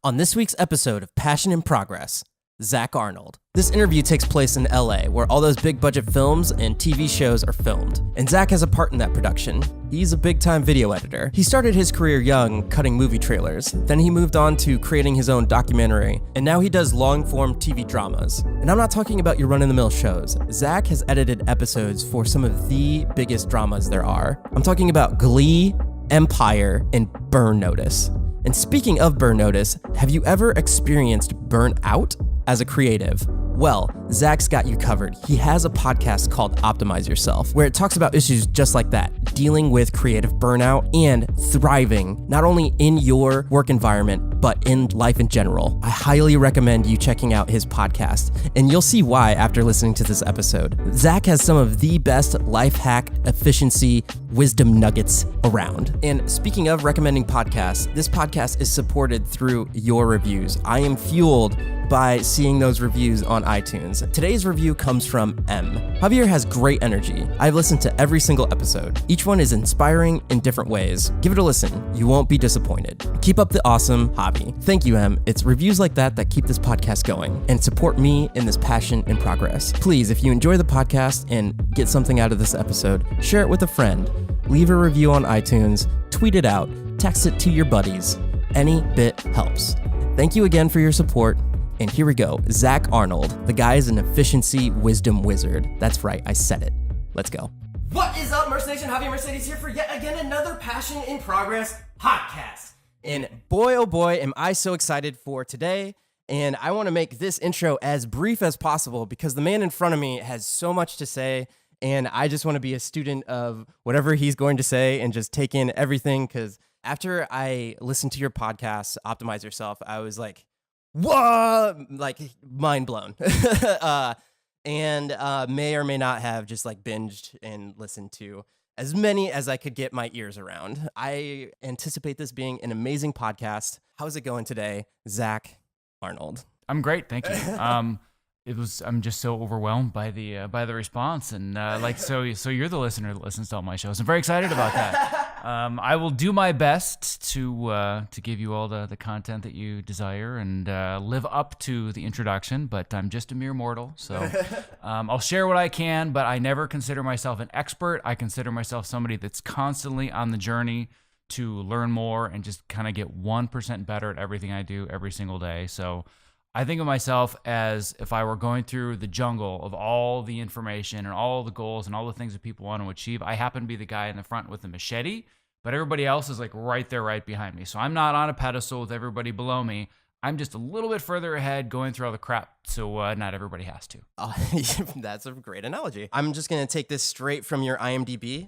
On this week's episode of Passion in Progress, Zack Arnold. This interview takes place in LA, where all those big budget films and TV shows are filmed. And Zack has a part in that production. He's a big time video editor. He started his career young, cutting movie trailers. Then he moved on to creating his own documentary. And now he does long form TV dramas. And I'm not talking about your run in the mill shows. Zack has edited episodes for some of the biggest dramas there are. I'm talking about Glee, Empire, and Burn Notice. And speaking of burn notice, have you ever experienced burnout as a creative? Well, Zack's got you covered. He has a podcast called Optimize Yourself, where it talks about issues just like that, dealing with creative burnout and thriving, not only in your work environment, but in life in general. I highly recommend you checking out his podcast, and you'll see why after listening to this episode. Zack has some of the best life hack, efficiency, wisdom nuggets around. And speaking of recommending podcasts, this podcast is supported through your reviews. I am fueled by seeing those reviews on iTunes. Today's review comes from M. Javier has great energy. I've listened to every single episode. Each one is inspiring in different ways. Give it a listen. You won't be disappointed. Keep up the awesome hobby. Thank you, M. It's reviews like that that keep this podcast going and support me in this passion in progress. Please, if you enjoy the podcast and get something out of this episode, share it with a friend. Leave a review on iTunes, tweet it out, text it to your buddies. Any bit helps. Thank you again for your support. And here we go, Zack Arnold. The guy is an efficiency wisdom wizard. That's right, I said it. Let's go. What is up, Merce Nation? Javier Mercedes here for yet again another Passion in Progress podcast. And boy, oh boy, am I so excited for today. And I want to make this intro as brief as possible because the man in front of me has so much to say. And I just want to be a student of whatever he's going to say and just take in everything. Because after I listened to your podcast, Optimize Yourself, I was like, whoa, like mind blown. And may or may not have just like binged and listened to as many as I could get my ears around. I anticipate this being an amazing podcast. How's it going today, Zack Arnold? I'm great, thank you. I'm just so overwhelmed by the response, and so you're the listener that listens to all my shows. I'm very excited about that. I will do my best to give you all the content that you desire and live up to the introduction, but I'm just a mere mortal, so I'll share what I can, but I never consider myself an expert. I consider myself somebody that's constantly on the journey to learn more and just kind of get 1% better at everything I do every single day. So I think of myself as if I were going through the jungle of all the information and all the goals and all the things that people want to achieve. I happen to be the guy in the front with the machete, but everybody else is like right there, right behind me. So I'm not on a pedestal with everybody below me. I'm just a little bit further ahead going through all the crap, so not everybody has to. That's a great analogy. I'm just going to take this straight from your IMDb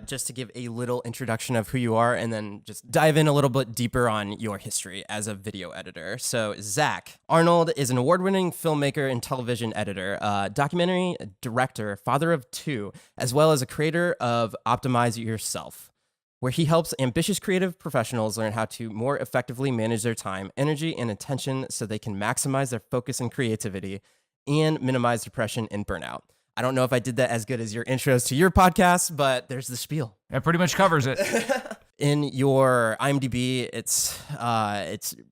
just to give a little introduction of who you are and then just dive in a little bit deeper on your history as a video editor. So Zack Arnold is an award-winning filmmaker and television editor, documentary director, father of two, as well as a creator of Optimize Yourself, where he helps ambitious creative professionals learn how to more effectively manage their time, energy, and attention so they can maximize their focus and creativity and minimize depression and burnout. I don't know if I did that as good as your intros to your podcast, but there's the spiel. That pretty much covers it. In your IMDb, it's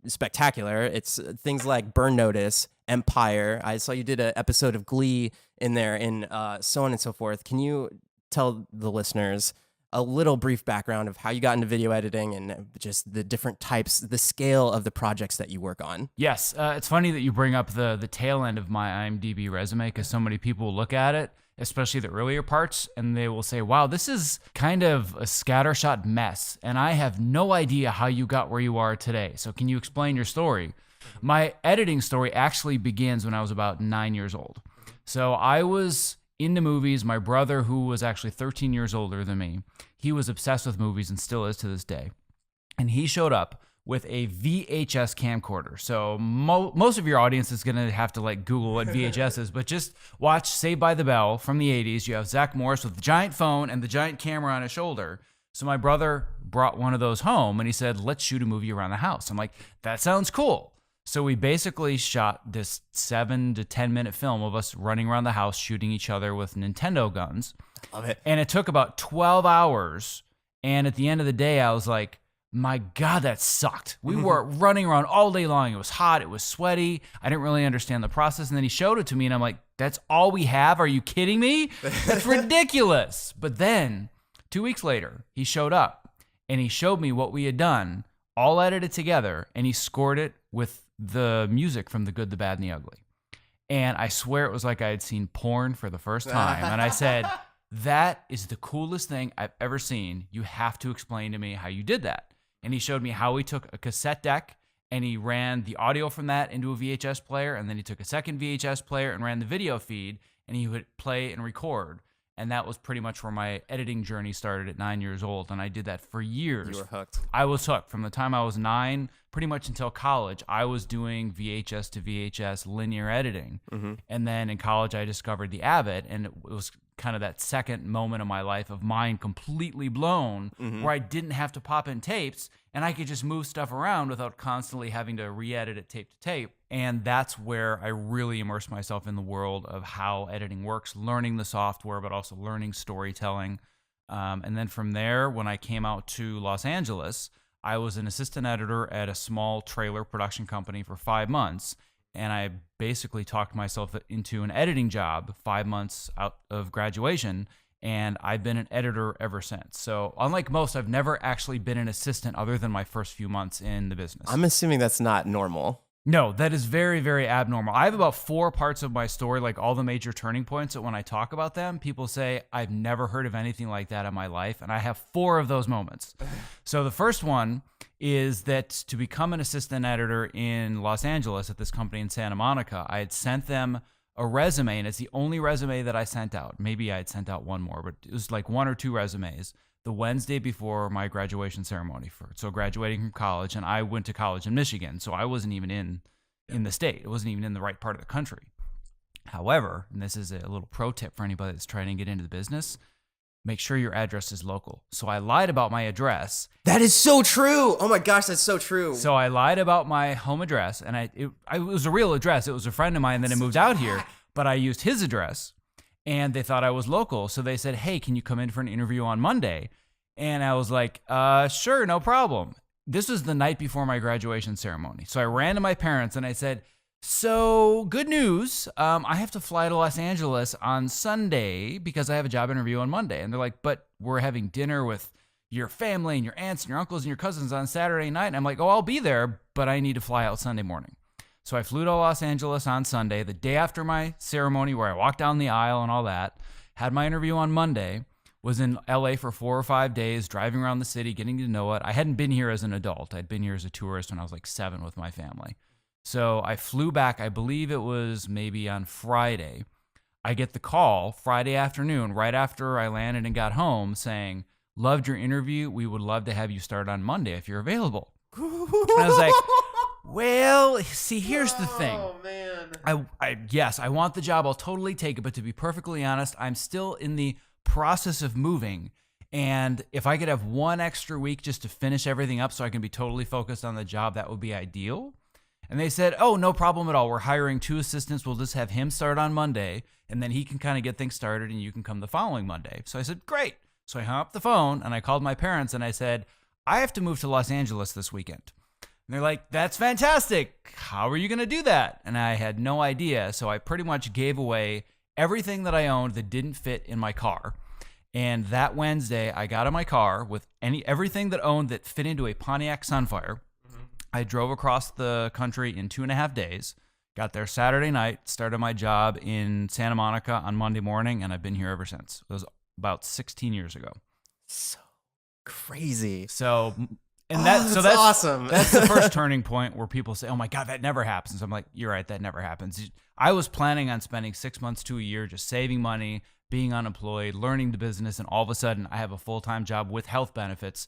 spectacular. It's things like Burn Notice, Empire. I saw you did an episode of Glee in there, and so on and so forth. Can you tell the listeners a little brief background of how you got into video editing and just the different types, the scale of the projects that you work on? Yes. It's funny that you bring up the tail end of my IMDb resume because so many people will look at it, especially the earlier parts, and they will say, wow, this is kind of a scattershot mess, and I have no idea how you got where you are today. So can you explain your story? My editing story actually begins when I was about 9 years old. So I was into movies. My brother, who was actually 13 years older than me, he was obsessed with movies and still is to this day. And he showed up with a VHS camcorder. So most of your audience is going to have to like Google what VHS is, but just watch Saved by the Bell from the 80s. You have Zach Morris with the giant phone and the giant camera on his shoulder. So my brother brought one of those home and he said, let's shoot a movie around the house. I'm like, that sounds cool. So we basically shot this 7 to 10 minute film of us running around the house shooting each other with Nintendo guns. Love it. And it took about 12 hours. And at the end of the day, I was like, My God, that sucked. We were running around all day long. It was hot. It was sweaty. I didn't really understand the process. And then he showed it to me, and I'm like, that's all we have? Are you kidding me? That's ridiculous. But then 2 weeks later, he showed up, and he showed me what we had done, all edited together, and he scored it with the music from The Good, the Bad, and the Ugly. And I swear it was like I had seen porn for the first time. And I said, that is the coolest thing I've ever seen. You have to explain to me how you did that. And he showed me how he took a cassette deck and he ran the audio from that into a VHS player. And then he took a second VHS player and ran the video feed, and he would play and record. And that was pretty much where my editing journey started at 9 years old. And I did that for years. You were hooked. I was hooked. From the time I was 9, pretty much until college, I was doing VHS to VHS linear editing. And then in college, I discovered the Avid, and it was kind of that second moment of my life of mind completely blown, where I didn't have to pop in tapes, and I could just move stuff around without constantly having to re-edit it tape to tape. And that's where I really immersed myself in the world of how editing works, learning the software, but also learning storytelling. And then from there, when I came out to Los Angeles, I was an assistant editor at a small trailer production company for 5 months. And I basically talked myself into an editing job 5 months out of graduation. And I've been an editor ever since. So unlike most, I've never actually been an assistant other than my first few months in the business. I'm assuming that's not normal. No, that is very, very abnormal. I have about 4 parts of my story, like all the major turning points, that when I talk about them, people say, I've never heard of anything like that in my life. And I have 4 of those moments. So the first one is that to become an assistant editor in Los Angeles at this company in Santa Monica, I had sent them a resume, and it's the only resume that I sent out. Maybe I had sent out one more, but it was like 1 or 2 resumes the Wednesday before my graduation ceremony. So graduating from college, and I went to college in Michigan, so I wasn't even in the state. It wasn't even in the right part of the country. However, and this is a little pro tip for anybody that's trying to get into the business, make sure your address is local. So I lied about my address. That is so true. Oh my gosh, that's so true. So I lied about my home address, and it was a real address. It was a friend of mine that had moved out here, but I used his address, and they thought I was local. So they said, hey, can you come in for an interview on Monday? And I was like, sure, no problem. This was the night before my graduation ceremony. So I ran to my parents and I said, so good news. I have to fly to Los Angeles on Sunday because I have a job interview on Monday. And they're like, but we're having dinner with your family and your aunts and your uncles and your cousins on Saturday night. And I'm like, oh, I'll be there, but I need to fly out Sunday morning. So I flew to Los Angeles on Sunday, the day after my ceremony, where I walked down the aisle and all that, had my interview on Monday, was in LA for 4 or 5 days, driving around the city, getting to know it. I hadn't been here as an adult. I'd been here as a tourist when I was like 7 with my family. So I flew back, I believe it was maybe on Friday. I get the call Friday afternoon, right after I landed and got home, saying, loved your interview. We would love to have you start on Monday if you're available. And I was like, well, see, here's the thing. Oh, man. Yes, I want the job. I'll totally take it. But to be perfectly honest, I'm still in the process of moving. And if I could have 1 extra week just to finish everything up so I can be totally focused on the job, that would be ideal. And they said, oh, no problem at all. We're hiring 2 assistants. We'll just have him start on Monday, and then he can kind of get things started, and you can come the following Monday. So I said, great. So I hung up the phone, and I called my parents, and I said, I have to move to Los Angeles this weekend. And they're like, that's fantastic. How are you going to do that? And I had no idea. So I pretty much gave away everything that I owned that didn't fit in my car. And that Wednesday, I got in my car with everything that owned that fit into a Pontiac Sunfire. I drove across the country in 2.5 days, got there Saturday night, started my job in Santa Monica on Monday morning, and I've been here ever since. It was about 16 years ago. So crazy. So, and that's awesome. That's the first turning point where people say, oh my God, that never happens. I'm like, you're right, that never happens. I was planning on spending 6 months to a year just saving money, being unemployed, learning the business, and all of a sudden I have a full-time job with health benefits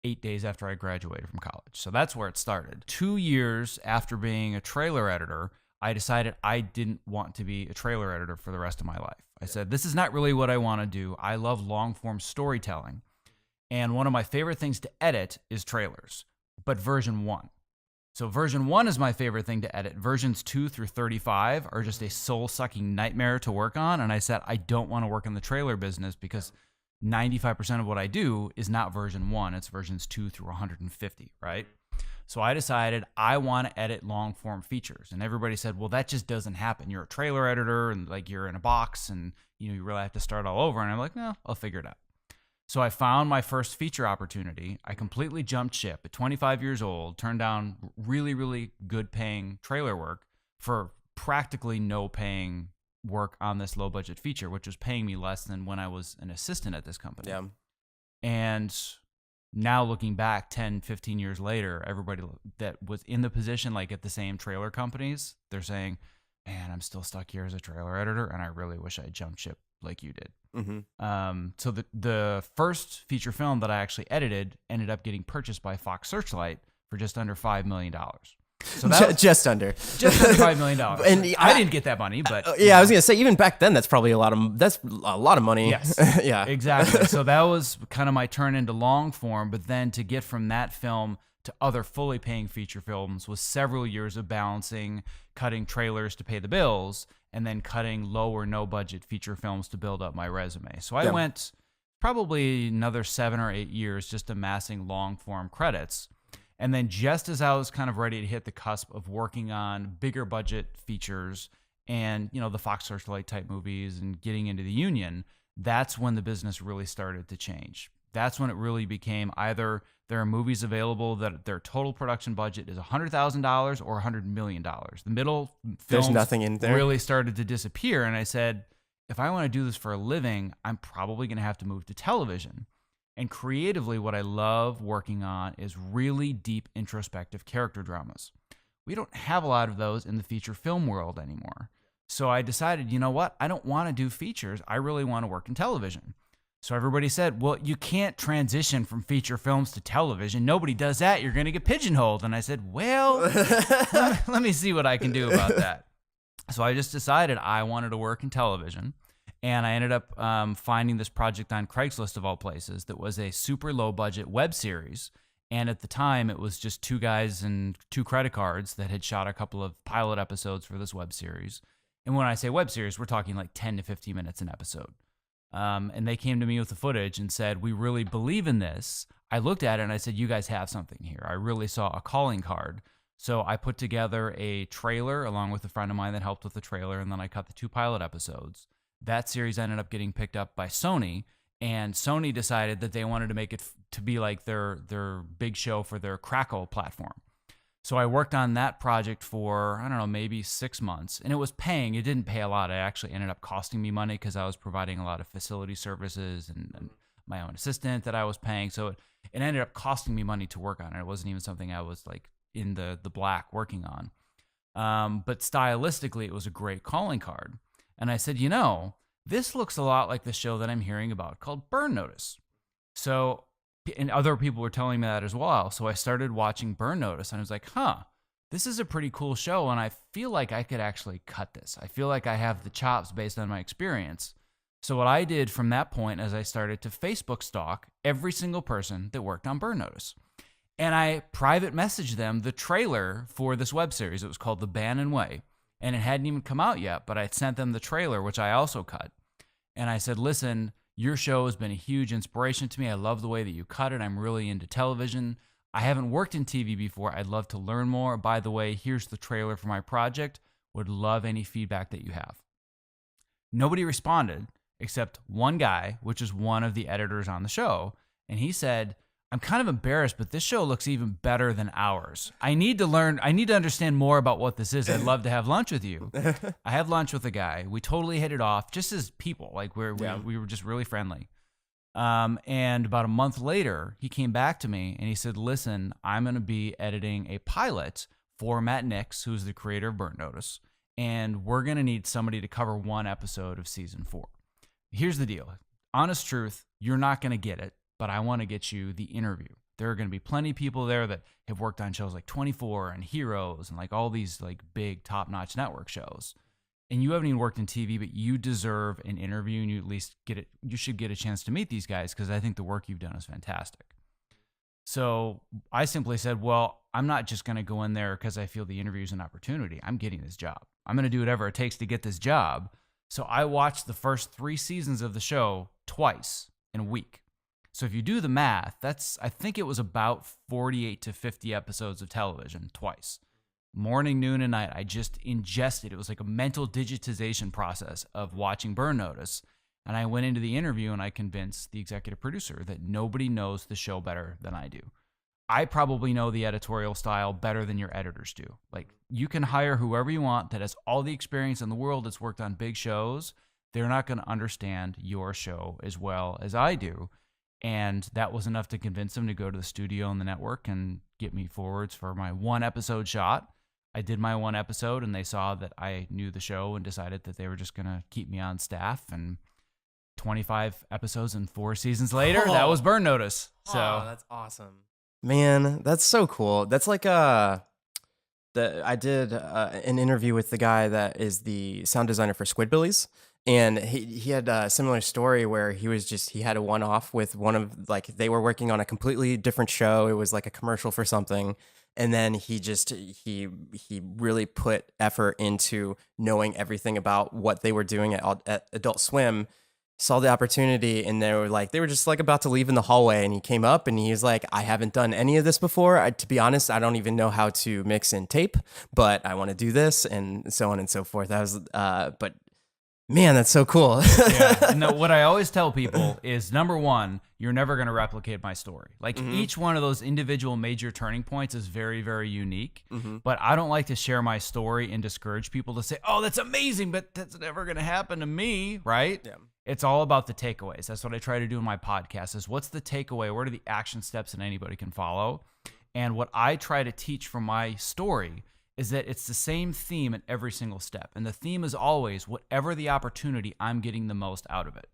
8 days after I graduated from college. So that's where it started. 2 years after being a trailer editor, I decided I didn't want to be a trailer editor for the rest of my life. I said, this is not really what I want to do. I love long-form storytelling. And one of my favorite things to edit is trailers, but version 1. So version 1 is my favorite thing to edit. Versions 2 through 35 are just a soul-sucking nightmare to work on. And I said, I don't want to work in the trailer business because 95% of what I do is not version 1, it's versions 2 through 150, right? So I decided I want to edit long form features. And everybody said, well, that just doesn't happen. You're a trailer editor and like you're in a box and you really have to start all over. And I'm like, no, I'll figure it out. So I found my first feature opportunity. I completely jumped ship at 25 years old, turned down really, really good paying trailer work for practically no paying work on this low budget feature, which was paying me less than when I was an assistant at this company. Yeah. And now looking back 10, 15 years later, everybody that was in the position, like at the same trailer companies, they're saying, man, I'm still stuck here as a trailer editor, and I really wish I jumped ship like you did. So the first feature film that I actually edited ended up getting purchased by Fox Searchlight for just under $5 million. So that was just under $5 million. And I didn't get that money, but I was gonna say even back then that's probably a lot of money. Yes, yeah, exactly. So that was kind of my turn into long form. But then to get from that film to other fully paying feature films was several years of balancing, cutting trailers to pay the bills, and then cutting low or no budget feature films to build up my resume. So I went probably another 7 or 8 years just amassing long form credits. And then just as I was kind of ready to hit the cusp of working on bigger budget features and, the Fox Searchlight type movies and getting into the union, that's when the business really started to change. That's when it really became either there are movies available that their total production budget is $100,000 or $100 million. The middle there's films nothing in there. Really started to disappear. And I said, if I want to do this for a living, I'm probably going to have to move to television. And creatively, what I love working on is really deep introspective character dramas. We don't have a lot of those in the feature film world anymore. So I decided, you know what? I don't want to do features. I really want to work in television. So everybody said, well, you can't transition from feature films to television. Nobody does that. You're going to get pigeonholed. And I said, well, let me see what I can do about that. So I just decided I wanted to work in television. And I ended up finding this project on Craigslist of all places that was a super low budget web series. And at the time, it was just 2 guys and 2 credit cards that had shot a couple of pilot episodes for this web series. And when I say web series, we're talking like 10 to 15 minutes an episode. And they came to me with the footage and said, we really believe in this. I looked at it and I said, you guys have something here. I really saw a calling card. So I put together a trailer along with a friend of mine that helped with the trailer. And then I cut the 2 pilot episodes. That series ended up getting picked up by Sony, and Sony decided that they wanted to make it to be like their big show for their Crackle platform. So I worked on that project for, I don't know, maybe 6 months, and it was paying. It didn't pay a lot. It actually ended up costing me money because I was providing a lot of facility services and my own assistant that I was paying. So it ended up costing me money to work on it. It wasn't even something I was like in the black working on. But stylistically, it was a great calling card. And I said, this looks a lot like the show that I'm hearing about called Burn Notice. So, and other people were telling me that as well. So I started watching Burn Notice and I was like, this is a pretty cool show. And I feel like I could actually cut this. I feel like I have the chops based on my experience. So what I did from that point is I started to Facebook stalk every single person that worked on Burn Notice. And I private messaged them the trailer for this web series. It was called The Bannon Way. And it hadn't even come out yet, but I sent them the trailer, which I also cut. And I said, listen, your show has been a huge inspiration to me. I love the way that you cut it. I'm really into television. I haven't worked in TV before. I'd love to learn more. By the way, here's the trailer for my project. Would love any feedback that you have. Nobody responded except one guy, which is one of the editors on the show. And he said, I'm kind of embarrassed, but this show looks even better than ours. I need to understand more about what this is. I'd love to have lunch with you. I had lunch with a guy. We totally hit it off just as people. Like we were just really friendly. And about a month later, he came back to me and he said, listen, I'm going to be editing a pilot for Matt Nix, who's the creator of Burn Notice. And we're going to need somebody to cover 1 episode of season 4. Here's the deal. Honest truth, you're not going to get it. But I want to get you the interview. There are going to be plenty of people there that have worked on shows like 24 and Heroes and like all these like big top-notch network shows. And you haven't even worked in TV, but you deserve an interview and you at least you should get a chance to meet these guys because I think the work you've done is fantastic. So I simply said, well, I'm not just going to go in there because I feel the interview is an opportunity. I'm getting this job. I'm going to do whatever it takes to get this job. So I watched the first 3 seasons of the show twice. in a week. So if you do the math, I think it was about 48 to 50 episodes of television twice. Morning, noon, and night. I just ingested. It was like a mental digitization process of watching Burn Notice. And I went into the interview and I convinced the executive producer that nobody knows the show better than I do. I probably know the editorial style better than your editors do. Like, you can hire whoever you want that has all the experience in the world that's worked on big shows. They're not going to understand your show as well as I do. And that was enough to convince them to go to the studio and the network and get me forwards for my 1 episode shot. I did my 1 episode and they saw that I knew the show and decided that they were just going to keep me on staff. And 25 episodes and 4 seasons later, that was Burn Notice. So that's awesome. Man, that's so cool. That's like I did an interview with the guy that is the sound designer for Squidbillies. And he had a similar story where he had a one-off with one of, like, they were working on a completely different show. It was like a commercial for something. And then he really put effort into knowing everything about what they were doing at Adult Swim, saw the opportunity, and they were just like about to leave in the hallway. And he came up and he was like, I haven't done any of this before. To be honest, I don't even know how to mix in tape, but I want to do this, and so on and so forth. But man, that's so cool. Yeah. And what I always tell people is, number one, you're never going to replicate my story. Like, each one of those individual major turning points is very, very unique. But I don't like to share my story and discourage people to say, oh, that's amazing, but that's never going to happen to me, right? Yeah. It's all about the takeaways. That's what I try to do in my podcast is, what's the takeaway? What are the action steps that anybody can follow? And what I try to teach from my story is that it's the same theme at every single step. And the theme is always, whatever the opportunity, I'm getting the most out of it.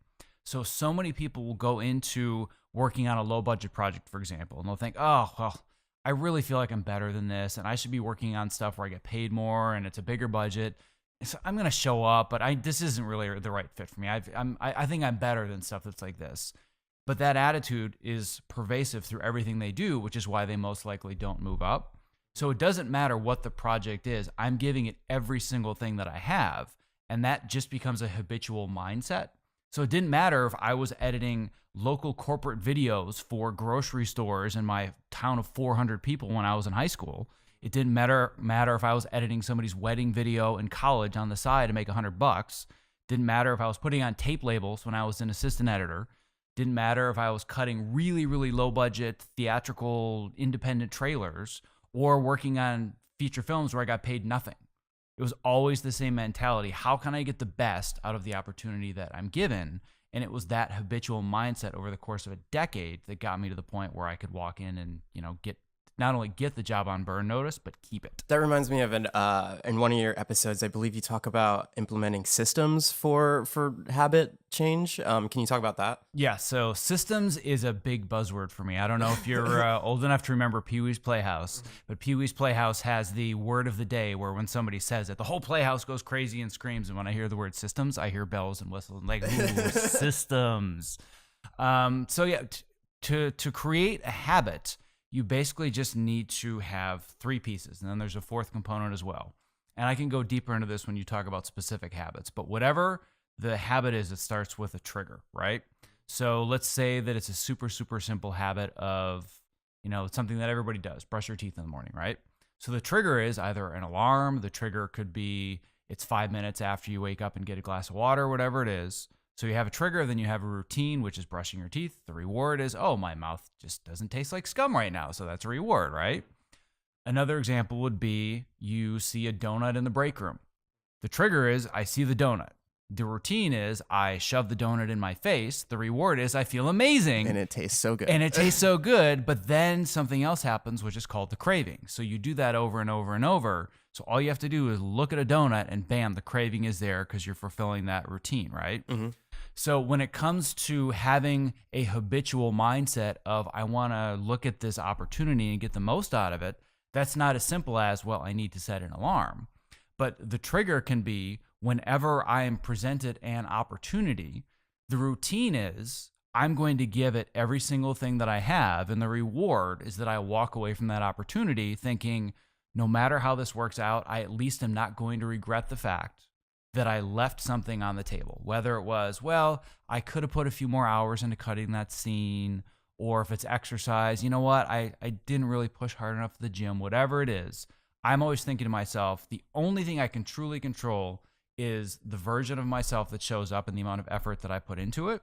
So many people will go into working on a low budget project, for example, and they'll think, oh, well, I really feel like I'm better than this, and I should be working on stuff where I get paid more and it's a bigger budget. So I'm going to show up, but this isn't really the right fit for me. I think I'm better than stuff that's like this. But that attitude is pervasive through everything they do, which is why they most likely don't move up. So it doesn't matter what the project is. I'm giving it every single thing that I have, and that just becomes a habitual mindset. So it didn't matter if I was editing local corporate videos for grocery stores in my town of 400 people when I was in high school. It didn't matter if I was editing somebody's wedding video in college on the side to make $100. Didn't matter if I was putting on tape labels when I was an assistant editor. Didn't matter if I was cutting really, really low budget theatrical independent trailers or working on feature films where I got paid nothing. It was always the same mentality. How can I get the best out of the opportunity that I'm given? And it was that habitual mindset over the course of a decade that got me to the point where I could walk in and, not only get the job on Burn Notice, but keep it. That reminds me of in one of your episodes, I believe you talk about implementing systems for habit change. Can you talk about that? Yeah, so systems is a big buzzword for me. I don't know if you're old enough to remember Pee-wee's Playhouse, but Pee-wee's Playhouse has the word of the day where when somebody says it, the whole playhouse goes crazy and screams. And when I hear the word systems, I hear bells and whistles and like, ooh, systems. To create a habit, you basically just need to have 3 pieces. And then there's a 4th component as well. And I can go deeper into this when you talk about specific habits. But whatever the habit is, it starts with a trigger, right? So let's say that it's a super, super simple habit of, something that everybody does, brush your teeth in the morning, right? So the trigger is either an alarm. The trigger could be it's 5 minutes after you wake up and get a glass of water, whatever it is. So you have a trigger, then you have a routine, which is brushing your teeth. The reward is, oh, my mouth just doesn't taste like scum right now. So that's a reward, right? Another example would be you see a donut in the break room. The trigger is, I see the donut. The routine is, I shove the donut in my face. The reward is, I feel amazing. And it tastes so good. But then something else happens, which is called the craving. So you do that over and over and over. So all you have to do is look at a donut and bam, the craving is there because you're fulfilling that routine, right? Mm-hmm. So when it comes to having a habitual mindset of, I want to look at this opportunity and get the most out of it, that's not as simple as, well, I need to set an alarm. But the trigger can be whenever I am presented an opportunity, the routine is I'm going to give it every single thing that I have. And the reward is that I walk away from that opportunity thinking, no matter how this works out, I at least am not going to regret the fact that I left something on the table, whether it was, well, I could have put a few more hours into cutting that scene, or if it's exercise, you know what, I didn't really push hard enough at the gym, whatever it is. I'm always thinking to myself, the only thing I can truly control is the version of myself that shows up and the amount of effort that I put into it.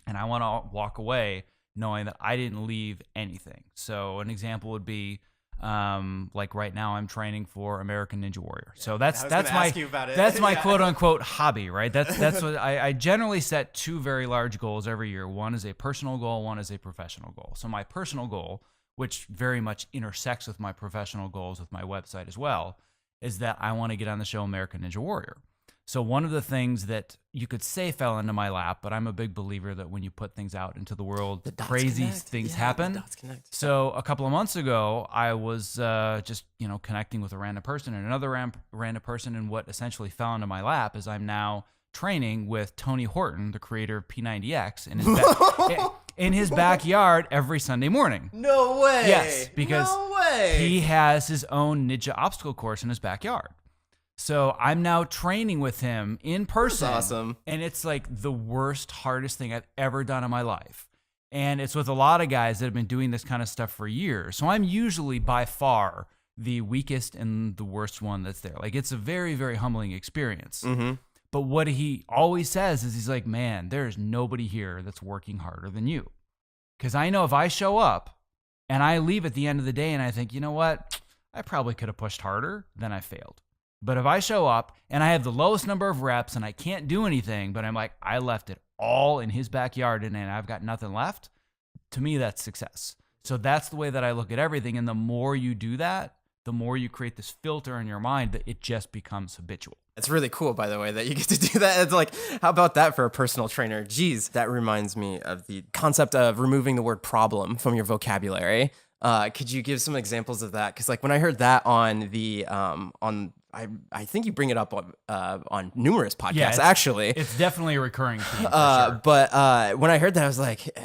And I want to walk away knowing that I didn't leave anything. So an example would be, like right now I'm training for American Ninja Warrior. So that's my quote unquote hobby, right? That's what I generally set two very large goals every year. One is a personal goal, one is a professional goal. So my personal goal, which very much intersects with my professional goals with my website as well, is that I want to get on the show American Ninja Warrior. So one of the things that you could say fell into my lap, but I'm a big believer that when you put things out into the world, crazy things happen. So a couple of months ago, I was just connecting with a random person and another random person, and what essentially fell into my lap is I'm now training with Tony Horton, the creator of P90X, in his backyard every Sunday morning. No way. Yes, because no he has his own ninja obstacle course in his backyard. So I'm now training with him in person. That's awesome. And it's like the worst, hardest thing I've ever done in my life. And it's with a lot of guys that have been doing this kind of stuff for years. So I'm usually by far the weakest and the worst one that's there. Like, it's a very, very humbling experience. Mm-hmm. But what he always says is he's like, man, there's nobody here that's working harder than you. Because I know if I show up and I leave at the end of the day and I think, you know what, I probably could have pushed harder, then I failed. But if I show up and I have the lowest number of reps and I can't do anything, but I'm like, I left it all in his backyard and I've got nothing left, to me, that's success. So that's the way that I look at everything. And the more you do that, the more you create this filter in your mind that it just becomes habitual. It's really cool, by the way, that you get to do that. It's like, how about that for a personal trainer? Geez, that reminds me of the concept of removing the word problem from your vocabulary. Could you give some examples of that? Because like when I heard that on the I think you bring it up on numerous podcasts. Actually, it's definitely a recurring theme. Sure. But when I heard that, I was like,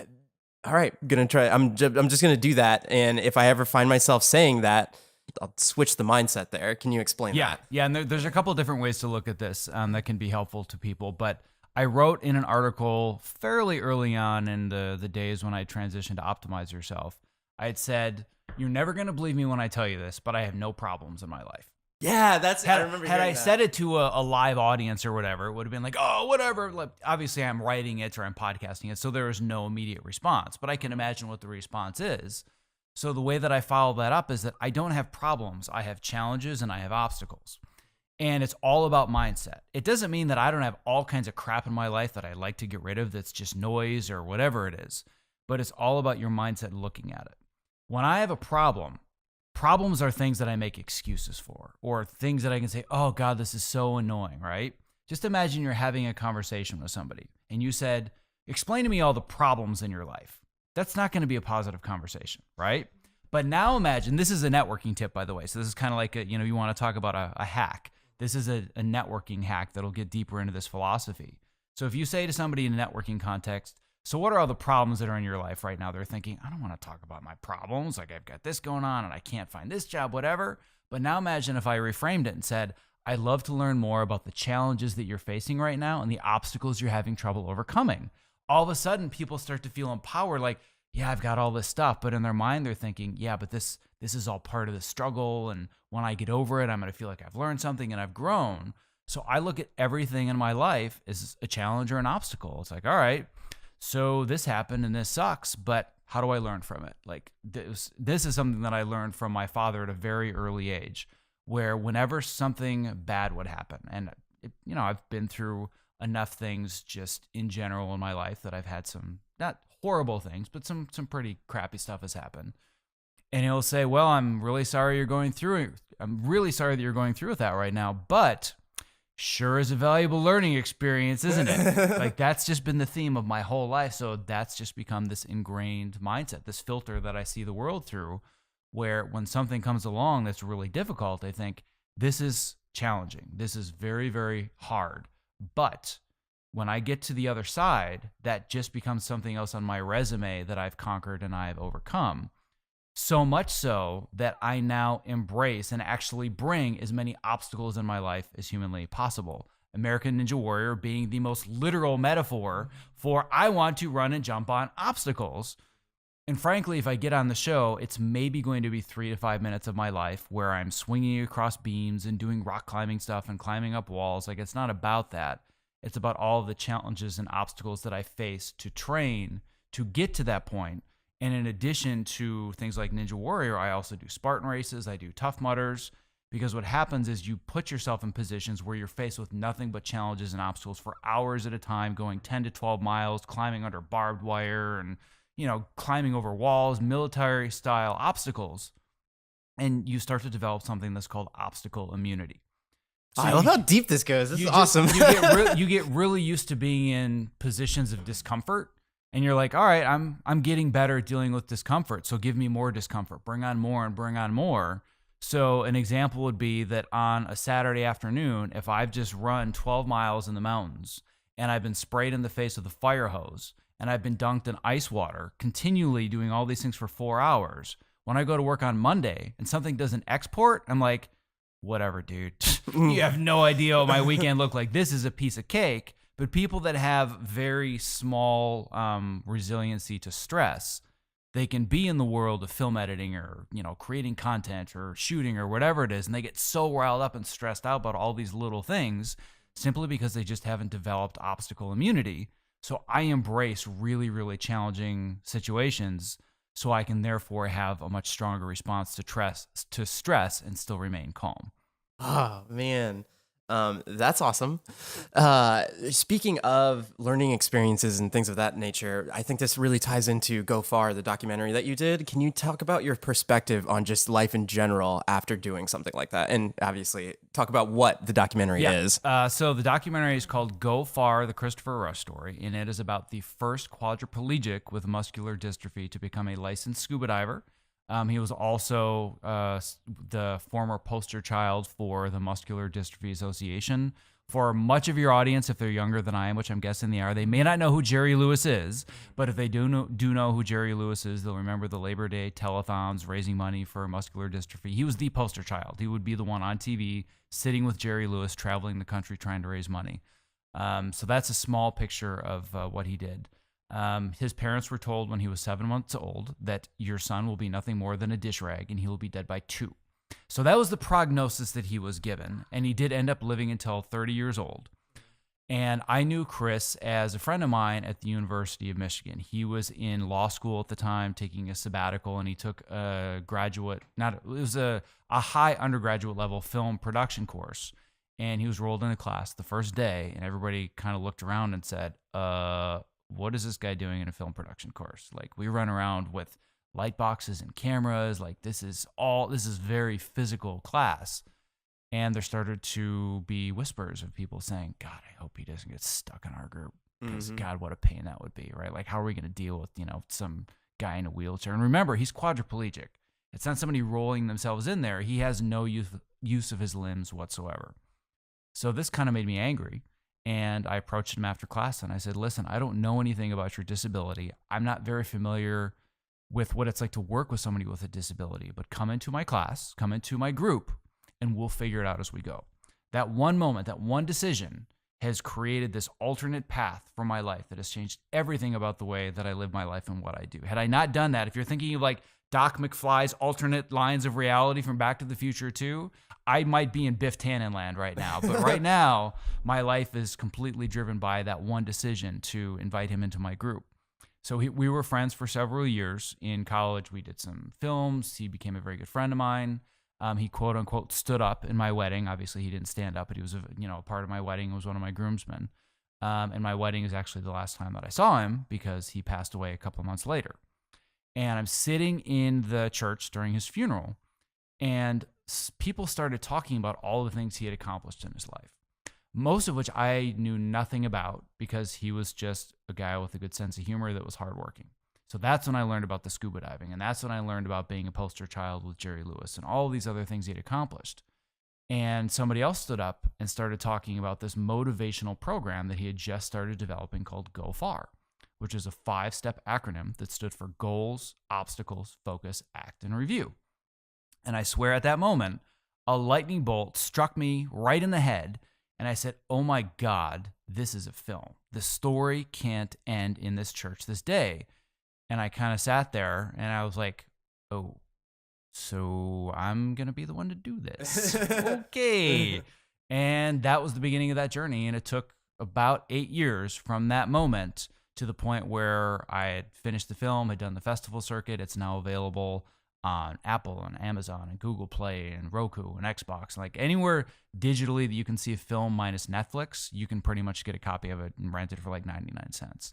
all right, gonna try. I'm just gonna do that. And if I ever find myself saying that, I'll switch the mindset there. Can you explain that? Yeah, and there's a couple different ways to look at this that can be helpful to people. But I wrote in an article fairly early on in the days when I transitioned to Optimize Yourself. I had said, you're never going to believe me when I tell you this, but I have no problems in my life. Yeah, I remember had I that. said it to a live audience or whatever, it would have been like, oh, whatever. Like, obviously, I'm writing it or I'm podcasting it, so there is no immediate response. But I can imagine what the response is. So the way that I follow that up is that I don't have problems. I have challenges and I have obstacles. And it's all about mindset. It doesn't mean that I don't have all kinds of crap in my life that I like to get rid of that's just noise or whatever it is. But it's all about your mindset looking at it. When I have a problem, problems are things that I make excuses for, or things that I can say, oh God, this is so annoying, right? Just imagine you're having a conversation with somebody and you said, explain to me all the problems in your life. That's not going to be a positive conversation, right? But now imagine, this is a networking tip, by the way. So this is kind of like, you want to talk about a hack. This is a networking hack that'll get deeper into this philosophy. So if you say to somebody in a networking context, so what are all the problems that are in your life right now? They're thinking, I don't want to talk about my problems. Like, I've got this going on and I can't find this job, whatever. But now imagine if I reframed it and said, I'd love to learn more about the challenges that you're facing right now and the obstacles you're having trouble overcoming. All of a sudden, people start to feel empowered, like, yeah, I've got all this stuff. But in their mind, they're thinking, yeah, but this is all part of the struggle. And when I get over it, I'm going to feel like I've learned something and I've grown. So I look at everything in my life as a challenge or an obstacle. It's like, all right, so this happened and this sucks, but how do I learn from it? Like, this is something that I learned from my father at a very early age, where whenever something bad would happen, and I've been through enough things just in general in my life that I've had some, not horrible things, but some pretty crappy stuff has happened. And he'll say, well, I'm really sorry you're going through it. I'm really sorry that you're going through with that right now, but sure is a valuable learning experience, isn't it? Like, that's just been the theme of my whole life. So that's just become this ingrained mindset, this filter that I see the world through, where when something comes along that's really difficult, I think this is challenging. This is very, very hard. But when I get to the other side, that just becomes something else on my resume that I've conquered and I've overcome. So much so that I now embrace and actually bring as many obstacles in my life as humanly possible. American Ninja Warrior being the most literal metaphor for I want to run and jump on obstacles. And frankly, if I get on the show, it's maybe going to be 3 to 5 minutes of my life where I'm swinging across beams and doing rock climbing stuff and climbing up walls. Like, it's not about that. It's about all of the challenges and obstacles that I face to train to get to that point. And in addition to things like Ninja Warrior, I also do Spartan races. I do Tough Mudders, because what happens is you put yourself in positions where you're faced with nothing but challenges and obstacles for hours at a time, going 10 to 12 miles, climbing under barbed wire and, climbing over walls, military style obstacles. And you start to develop something that's called obstacle immunity. So I love how deep this goes. This is awesome. You get really used to being in positions of discomfort, and you're like, all right, I'm getting better at dealing with discomfort. So give me more discomfort. Bring on more and bring on more. So an example would be that on a Saturday afternoon, if I've just run 12 miles in the mountains and I've been sprayed in the face with a fire hose and I've been dunked in ice water, continually doing all these things for 4 hours, when I go to work on Monday and something doesn't export, I'm like, whatever, dude. You have no idea what my weekend looked like. This is a piece of cake. But people that have very small resiliency to stress, they can be in the world of film editing or, creating content or shooting or whatever it is, and they get so riled up and stressed out about all these little things simply because they just haven't developed obstacle immunity. So I embrace really, really challenging situations so I can therefore have a much stronger response to stress and still remain calm. Oh, man. That's awesome. Speaking of learning experiences and things of that nature, I think this really ties into Go Far, the documentary that you did. Can you talk about your perspective on just life in general after doing something like that? And obviously talk about what the documentary is. So the documentary is called Go Far, the Christopher Rush Story, and it is about the first quadriplegic with muscular dystrophy to become a licensed scuba diver. He was also the former poster child for the Muscular Dystrophy Association. For much of your audience, if they're younger than I am, which I'm guessing they are, they may not know who Jerry Lewis is. But if they do know who Jerry Lewis is, they'll remember the Labor Day telethons raising money for muscular dystrophy. He was the poster child. He would be the one on TV sitting with Jerry Lewis, traveling the country trying to raise money. So that's a small picture of what he did. His parents were told when he was 7 months old that your son will be nothing more than a dish rag and he will be dead by 2. So that was the prognosis that he was given. And he did end up living until 30 years old. And I knew Chris as a friend of mine at the University of Michigan. He was in law school at the time, taking a sabbatical, and he took a high undergraduate level film production course. And he was rolled into class the first day, and everybody kind of looked around and said, what is this guy doing in a film production course? Like, we run around with light boxes and cameras. Like, this is very physical class. And there started to be whispers of people saying, God, I hope he doesn't get stuck in our group. Because God, what a pain that would be, right? Like, how are we going to deal with, some guy in a wheelchair? And remember, he's quadriplegic. It's not somebody rolling themselves in there. He has no use of his limbs whatsoever. So this kind of made me angry. And I approached him after class and I said, listen, I don't know anything about your disability. I'm not very familiar with what it's like to work with somebody with a disability, but come into my class, come into my group, and we'll figure it out as we go. That one moment, that one decision has created this alternate path for my life that has changed everything about the way that I live my life and what I do. Had I not done that, if you're thinking of like Doc McFly's alternate lines of reality from Back to the Future 2, I might be in Biff Tannen land right now. But right now, my life is completely driven by that one decision to invite him into my group. So we were friends for several years. In college, we did some films. He became a very good friend of mine. He quote unquote stood up in my wedding. Obviously, he didn't stand up, but he was a part of my wedding. He was one of my groomsmen. And my wedding is actually the last time that I saw him because he passed away a couple of months later. And I'm sitting in the church during his funeral, and people started talking about all the things he had accomplished in his life, most of which I knew nothing about because he was just a guy with a good sense of humor that was hardworking. So that's when I learned about the scuba diving, and that's when I learned about being a poster child with Jerry Lewis and all these other things he had accomplished. And somebody else stood up and started talking about this motivational program that he had just started developing called Go Far, which is a 5-step acronym that stood for goals, obstacles, focus, act, and review. And I swear at that moment, a lightning bolt struck me right in the head. And I said, oh my God, this is a film. The story can't end in this church this day. And I kind of sat there and I was like, oh, so I'm going to be the one to do this. Okay. And that was the beginning of that journey. And it took about 8 years from that moment to the point where I had finished the film, had done the festival circuit. It's now available on Apple and Amazon and Google Play and Roku and Xbox. Like anywhere digitally that you can see a film minus Netflix, you can pretty much get a copy of it and rent it for like 99 cents.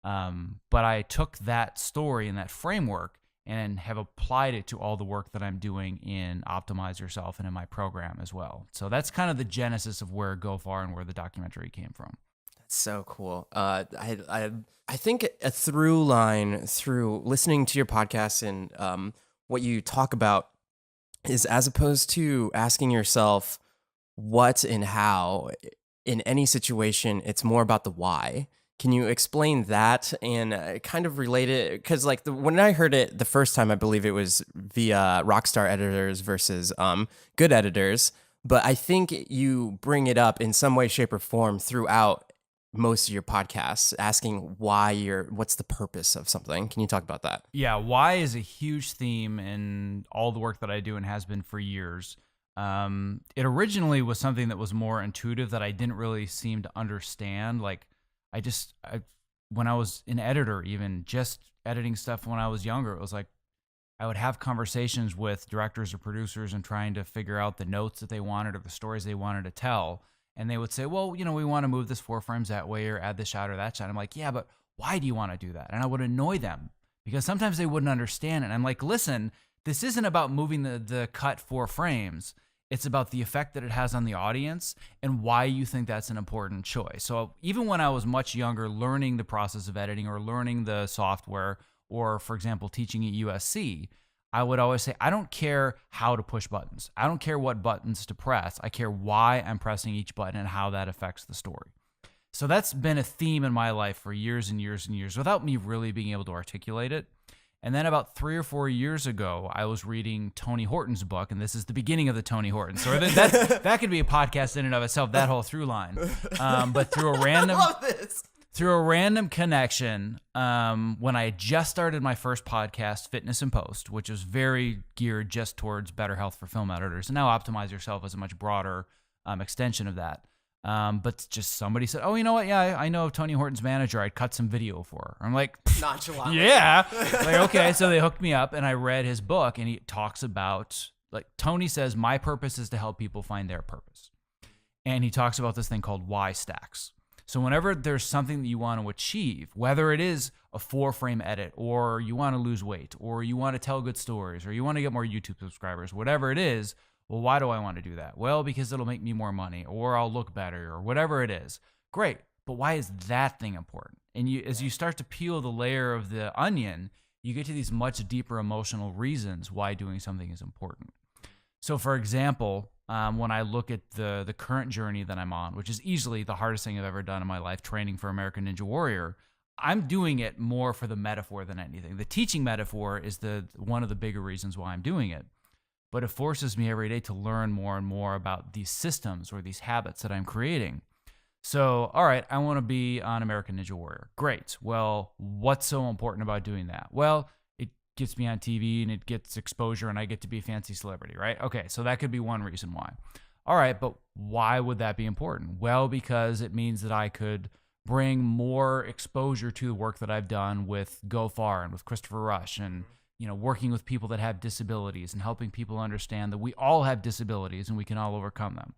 But I took that story and that framework and have applied it to all the work that I'm doing in Optimize Yourself and in my program as well. So that's kind of the genesis of where Go Far and where the documentary came from. That's so cool. I think a through line through listening to your podcast and what you talk about is, as opposed to asking yourself what and how in any situation, it's more about the why. Can you explain that and kind of relate it? Because like when I heard it the first time, I believe it was via Rockstar editors versus good editors. But I think you bring it up in some way, shape, or form throughout most of your podcasts, asking what's the purpose of something. Can you talk about that? Yeah, why is a huge theme in all the work that I do and has been for years. It originally was something that was more intuitive that I didn't really seem to understand. Like when I was an editor, even just editing stuff when I was younger, it was like I would have conversations with directors or producers and trying to figure out the notes that they wanted or the stories they wanted to tell. And they would say, well, we want to move this 4 frames that way or add this shot or that shot. I'm like, yeah, but why do you want to do that? And I would annoy them because sometimes they wouldn't understand it. And I'm like, listen, this isn't about moving the cut 4 frames. It's about the effect that it has on the audience and why you think that's an important choice. So even when I was much younger, learning the process of editing or learning the software or, for example, teaching at USC, I would always say, I don't care how to push buttons. I don't care what buttons to press. I care why I'm pressing each button and how that affects the story. So that's been a theme in my life for years and years and years without me really being able to articulate it. And then about 3 or 4 years ago, I was reading Tony Horton's book, and this is the beginning of the Tony Horton. So that could be a podcast in and of itself, that whole through line. But through a random... I love this. Through a random connection, when I had just started my first podcast, Fitness and Post, which was very geared just towards better health for film editors, and now Optimize Yourself is a much broader extension of that. But just somebody said, oh, you know what? Yeah, I know Tony Horton's manager. I'd cut some video for her. I'm like, nonchalant. Yeah. Like, okay. So they hooked me up and I read his book and he talks about, like, Tony says, my purpose is to help people find their purpose. And he talks about this thing called why stacks. So whenever there's something that you want to achieve, whether it is a 4-frame edit or you want to lose weight or you want to tell good stories or you want to get more YouTube subscribers, whatever it is, well, why do I want to do that? Well, because it'll make me more money or I'll look better or whatever it is. Great. But why is that thing important? And as you start to peel the layer of the onion, you get to these much deeper emotional reasons why doing something is important. So for example, when I look at the current journey that I'm on, which is easily the hardest thing I've ever done in my life, training for American Ninja Warrior, I'm doing it more for the metaphor than anything. The teaching metaphor is one of the bigger reasons why I'm doing it. But it forces me every day to learn more and more about these systems or these habits that I'm creating. So, all right, I want to be on American Ninja Warrior. Great. Well, what's so important about doing that? Well, it gets me on TV and it gets exposure and I get to be a fancy celebrity, right? Okay, so that could be one reason why. All right, but why would that be important? Well, because it means that I could bring more exposure to the work that I've done with Go Far and with Christopher Rush and working with people that have disabilities and helping people understand that we all have disabilities and we can all overcome them.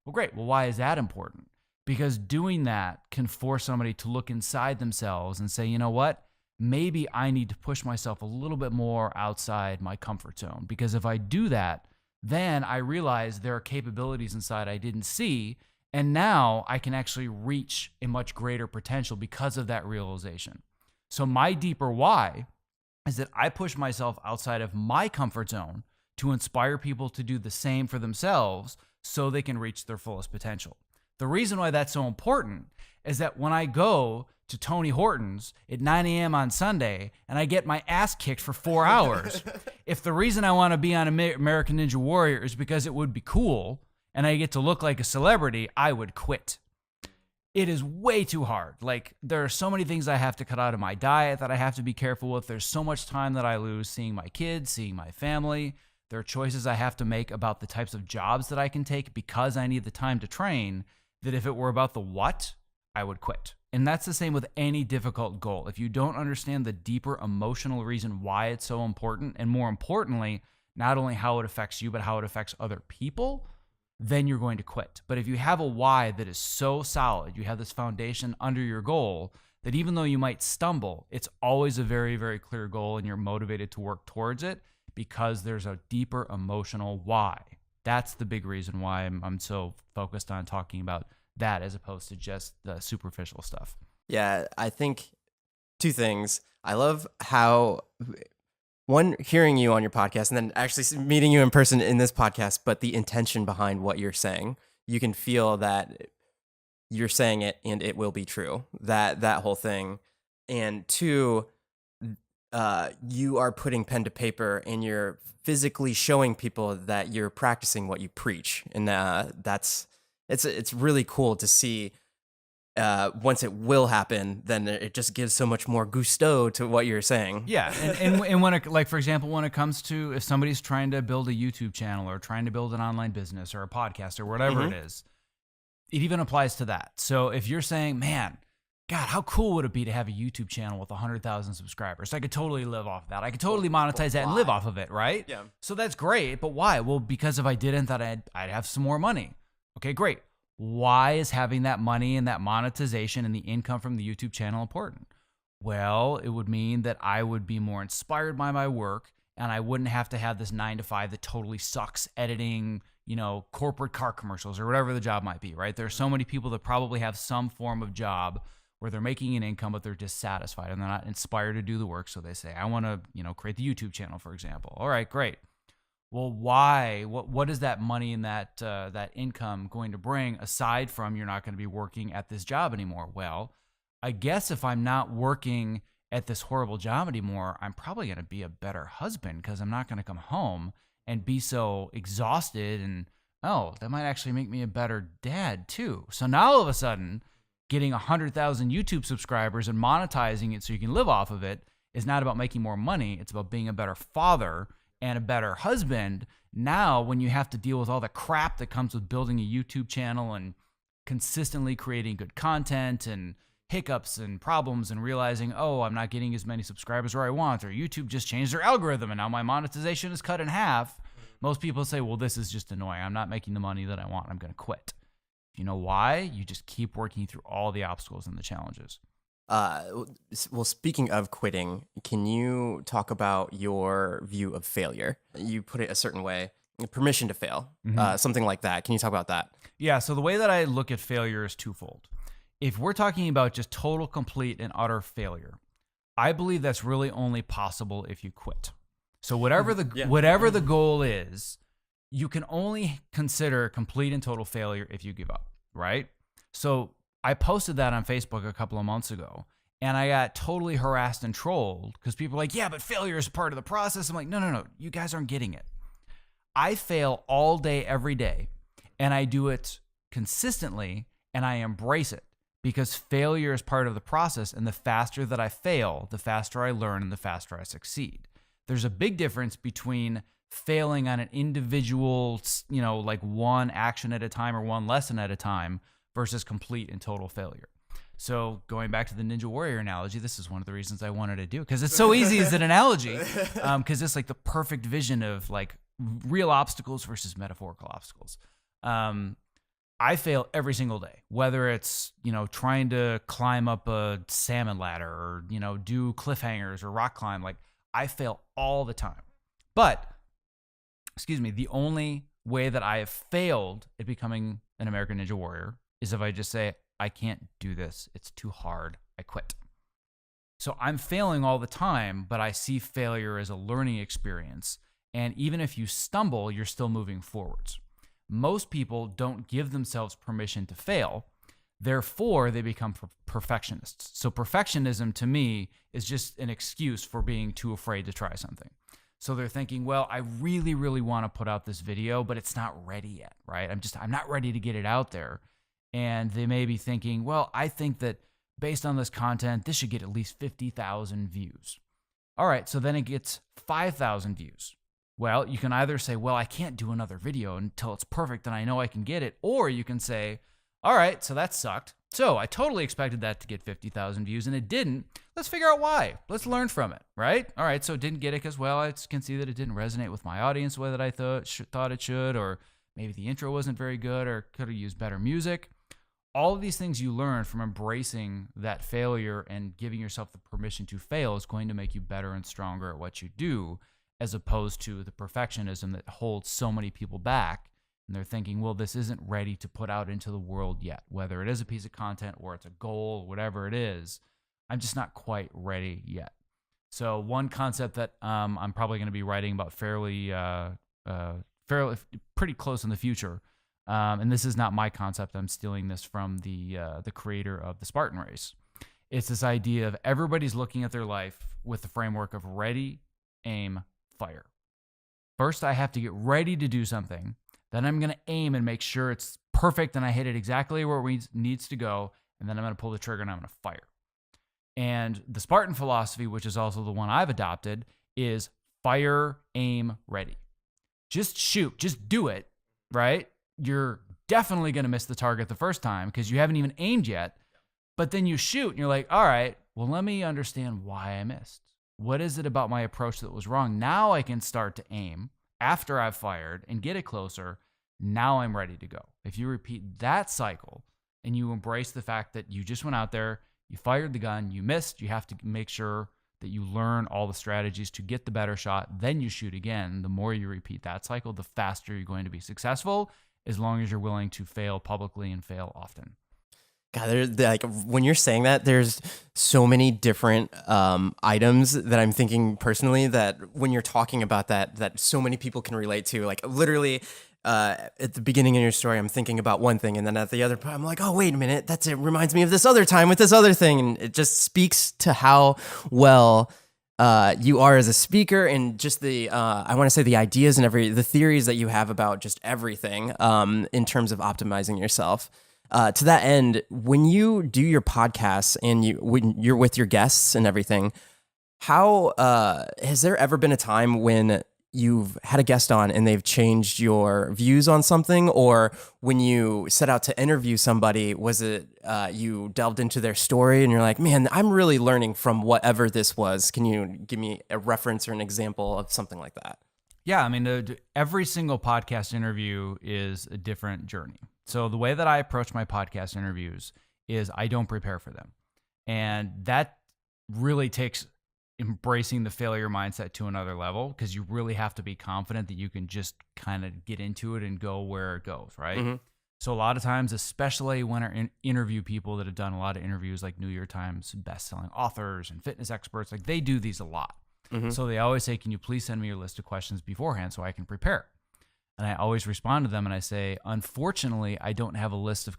Well, great. Well, why is that important? Because doing that can force somebody to look inside themselves and say, you know what? Maybe I need to push myself a little bit more outside my comfort zone. Because if I do that, then I realize there are capabilities inside I didn't see. And now I can actually reach a much greater potential because of that realization. So my deeper why is that I push myself outside of my comfort zone to inspire people to do the same for themselves so they can reach their fullest potential. The reason why that's so important is that when I go to Tony Horton's at 9 a.m. on Sunday and I get my ass kicked for 4 hours, if the reason I want to be on American Ninja Warrior is because it would be cool and I get to look like a celebrity, I would quit. It is way too hard. Like, there are so many things I have to cut out of my diet that I have to be careful with. There's so much time that I lose seeing my kids, seeing my family. There are choices I have to make about the types of jobs that I can take because I need the time to train, that if it were about the what, I would quit. And that's the same with any difficult goal. If you don't understand the deeper emotional reason why it's so important, and more importantly, not only how it affects you, but how it affects other people, then you're going to quit. But if you have a why that is so solid, you have this foundation under your goal, that even though you might stumble, it's always a very, very clear goal and you're motivated to work towards it because there's a deeper emotional why. That's the big reason why I'm so focused on talking about that as opposed to just the superficial stuff. Yeah, I think two things. I love how, one, hearing you on your podcast and then actually meeting you in person in this podcast, but the intention behind what you're saying. You can feel that you're saying it and it will be true, that whole thing. And two, you are putting pen to paper and you're physically showing people that you're practicing what you preach. And it's really cool to see. Once it will happen, then it just gives so much more gusto to what you're saying. Yeah, and when it, like, for example, when it comes to if somebody's trying to build a YouTube channel or trying to build an online business or a podcast or whatever it is, it even applies to that. So if you're saying, man, God, how cool would it be to have a YouTube channel with 100,000 subscribers? I could totally live off of that. I could totally monetize that and live off of it, right? Yeah. So that's great, but why? Well, because if I didn't, that I'd have some more money. Okay, great. Why is having that money and that monetization and the income from the YouTube channel important? Well, it would mean that I would be more inspired by my work and I wouldn't have to have this 9-to-5 that totally sucks editing, corporate car commercials or whatever the job might be, right? There are so many people that probably have some form of job where they're making an income, but they're dissatisfied and they're not inspired to do the work. So they say, I want to, create the YouTube channel, for example. All right, great. Well, why? What is that money and that income going to bring aside from you're not going to be working at this job anymore? Well, I guess if I'm not working at this horrible job anymore, I'm probably going to be a better husband because I'm not going to come home and be so exhausted. And that might actually make me a better dad too. So now all of a sudden, getting 100,000 YouTube subscribers and monetizing it so you can live off of it is not about making more money. It's about being a better father and a better husband. Now, when you have to deal with all the crap that comes with building a YouTube channel and consistently creating good content and hiccups and problems and realizing, I'm not getting as many subscribers where I want, or YouTube just changed their algorithm and now my monetization is cut in half. Most people say, well, this is just annoying. I'm not making the money that I want. I'm going to quit. You know why? You just keep working through all the obstacles and the challenges. Well, speaking of quitting, can you talk about your view of failure? You put it a certain way, permission to fail, something like that. Can you talk about that? Yeah. So the way that I look at failure is twofold. If we're talking about just total, complete, and utter failure, I believe that's really only possible if you quit. So whatever the goal is, you can only consider complete and total failure if you give up, right? So I posted that on Facebook a couple of months ago, and I got totally harassed and trolled because people are like, yeah, but failure is part of the process. I'm like, no, you guys aren't getting it. I fail all day, every day, and I do it consistently, and I embrace it because failure is part of the process, and the faster that I fail, the faster I learn and the faster I succeed. There's a big difference between failing on an individual, like one action at a time or one lesson at a time versus complete and total failure. So going back to the Ninja Warrior analogy, this is one of the reasons I wanted to do it because it's so easy as an analogy because it's like the perfect vision of like real obstacles versus metaphorical obstacles. I fail every single day, whether it's, trying to climb up a salmon ladder or, do cliffhangers or rock climb. Like I fail all the time. But, the only way that I have failed at becoming an American Ninja Warrior is if I just say, I can't do this. It's too hard. I quit. So I'm failing all the time, but I see failure as a learning experience. And even if you stumble, you're still moving forwards. Most people don't give themselves permission to fail. Therefore, they become perfectionists. So perfectionism to me is just an excuse for being too afraid to try something. So they're thinking, well, I really, really want to put out this video, but it's not ready yet, right? I'm not ready to get it out there. And they may be thinking, well, I think that based on this content, this should get at least 50,000 views. All right, so then it gets 5,000 views. Well, you can either say, well, I can't do another video until it's perfect and I know I can get it. Or you can say, all right, so that sucked. So I totally expected that to get 50,000 views and it didn't. Let's figure out why. Let's learn from it, right? All right, so it didn't get it because, well, I can see that it didn't resonate with my audience the way that I thought it should, or maybe the intro wasn't very good or could have used better music. All of these things you learn from embracing that failure and giving yourself the permission to fail is going to make you better and stronger at what you do, as opposed to the perfectionism that holds so many people back. And they're thinking, well, this isn't ready to put out into the world yet, whether it is a piece of content or it's a goal, whatever it is. I'm just not quite ready yet. So one concept that I'm probably going to be writing about fairly pretty close in the future, and this is not my concept. I'm stealing this from the creator of the Spartan race. It's this idea of everybody's looking at their life with the framework of ready, aim, fire. First, I have to get ready to do something. Then I'm going to aim and make sure it's perfect and I hit it exactly where it needs to go. And then I'm going to pull the trigger and I'm going to fire. And the Spartan philosophy, which is also the one I've adopted, is fire, aim, ready. Just shoot, just do it, right? You're definitely going to miss the target the first time because you haven't even aimed yet. But then you shoot and you're like, all right, well, let me understand why I missed. What is it about my approach that was wrong? Now I can start to aim after I've fired and get it closer. Now I'm ready to go. If you repeat that cycle and you embrace the fact that you just went out there, you fired the gun, you missed, you have to make sure that you learn all the strategies to get the better shot, then you shoot again. The more you repeat that cycle, the faster you're going to be successful, as long as you're willing to fail publicly and fail often. God, like when you're saying that, there's so many different items that I'm thinking personally that when you're talking about that so many people can relate to. Like literally, at the beginning of your story, I'm thinking about one thing, and then at the other point, I'm like, oh wait a minute, it reminds me of this other time with this other thing, and it just speaks to how well you are as a speaker, and just the I want to say the ideas and the theories that you have about just everything in terms of optimizing yourself. To that end, when you do your podcasts and when you're with your guests and everything, how has there ever been a time when you've had a guest on and they've changed your views on something, or when you set out to interview somebody, was it you delved into their story and you're like, man, I'm really learning from whatever this was? Can you give me a reference or an example of something like that? Yeah, I mean, every single podcast interview is a different journey. So the way that I approach my podcast interviews is I don't prepare for them. And that really takes embracing the failure mindset to another level, because you really have to be confident that you can just kind of get into it and go where it goes, right? Mm-hmm. So a lot of times, especially when I interview people that have done a lot of interviews like New York Times best-selling authors and fitness experts, like they do these a lot. Mm-hmm. So they always say, can you please send me your list of questions beforehand so I can prepare? And I always respond to them and I say, unfortunately, I don't have a list of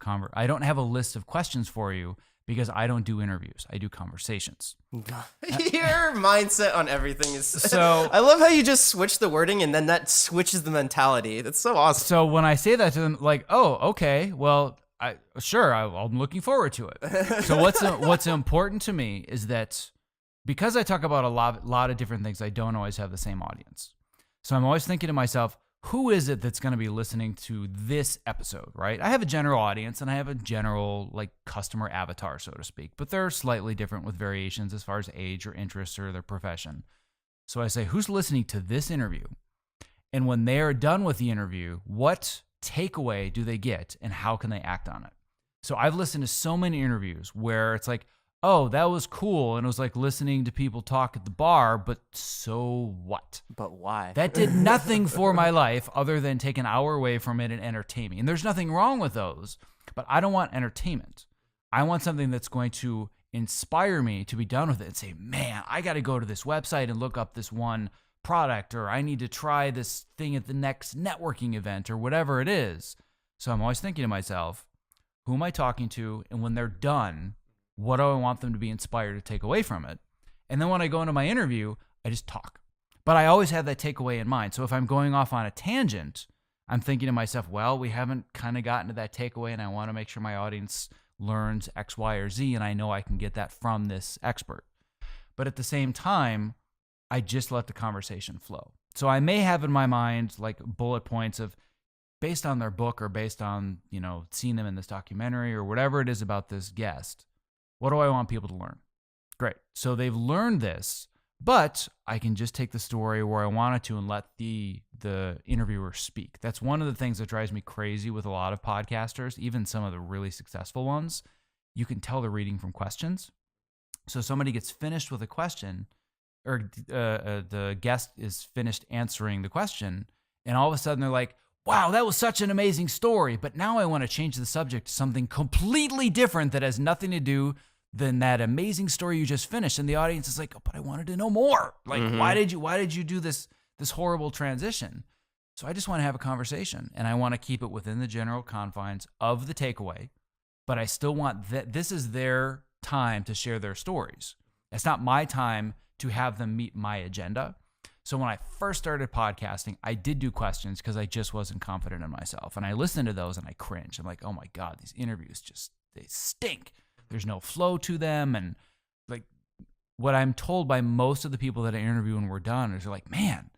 questions for you because I don't do interviews. I do conversations. Your mindset on everything is so. I love how you just switch the wording and then that switches the mentality. That's so awesome. So when I say that to them, like, oh, okay, well, I'm looking forward to it. So what's important to me is that because I talk about a lot of different things, I don't always have the same audience. So I'm always thinking to myself, who is it that's going to be listening to this episode, right? I have a general audience and I have a general like customer avatar, so to speak, but they're slightly different with variations as far as age or interests or their profession. So I say, who's listening to this interview? And when they are done with the interview, what takeaway do they get and how can they act on it? So I've listened to so many interviews where it's like, oh, that was cool. And it was like listening to people talk at the bar, but so what? But why? That did nothing for my life other than take an hour away from it and entertain me. And there's nothing wrong with those, but I don't want entertainment. I want something that's going to inspire me to be done with it and say, man, I got to go to this website and look up this one product, or I need to try this thing at the next networking event or whatever it is. So I'm always thinking to myself, who am I talking to? And when they're done, what do I want them to be inspired to take away from it? And then when I go into my interview, I just talk. But I always have that takeaway in mind. So if I'm going off on a tangent, I'm thinking to myself, well, we haven't kind of gotten to that takeaway, and I want to make sure my audience learns X, Y, or Z, and I know I can get that from this expert. But at the same time, I just let the conversation flow. So I may have in my mind like bullet points of based on their book or based on, seeing them in this documentary or whatever it is about this guest, what do I want people to learn? Great. So they've learned this, but I can just take the story where I wanted to and let the interviewer speak. That's one of the things that drives me crazy with a lot of podcasters, even some of the really successful ones. You can tell they're reading from questions. So somebody gets finished with a question, or the guest is finished answering the question, and all of a sudden they're like, wow, that was such an amazing story, but now I want to change the subject to something completely different that has nothing to do than that amazing story you just finished. And the audience is like, oh, but I wanted to know more. Like, why did you do this horrible transition? So I just want to have a conversation, and I want to keep it within the general confines of the takeaway, but I still want that this is their time to share their stories. It's not my time to have them meet my agenda. So when I first started podcasting, I did do questions because I just wasn't confident in myself. And I listened to those and I cringed. I'm like, oh my God, these interviews they stink. There's no flow to them. And like what I'm told by most of the people that I interview when we're done is they're like, man,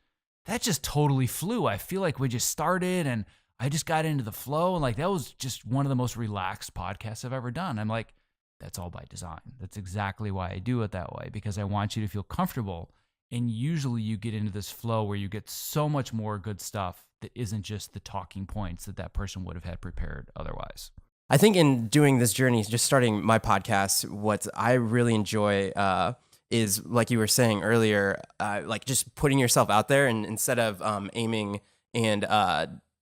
that just totally flew. I feel like we just started and I just got into the flow. And like, that was just one of the most relaxed podcasts I've ever done. I'm like, that's all by design. That's exactly why I do it that way, because I want you to feel comfortable. And usually you get into this flow where you get so much more good stuff that isn't just the talking points that person would have had prepared otherwise. I think in doing this journey, just starting my podcast, what I really enjoy is, like you were saying earlier, like just putting yourself out there, and instead of aiming and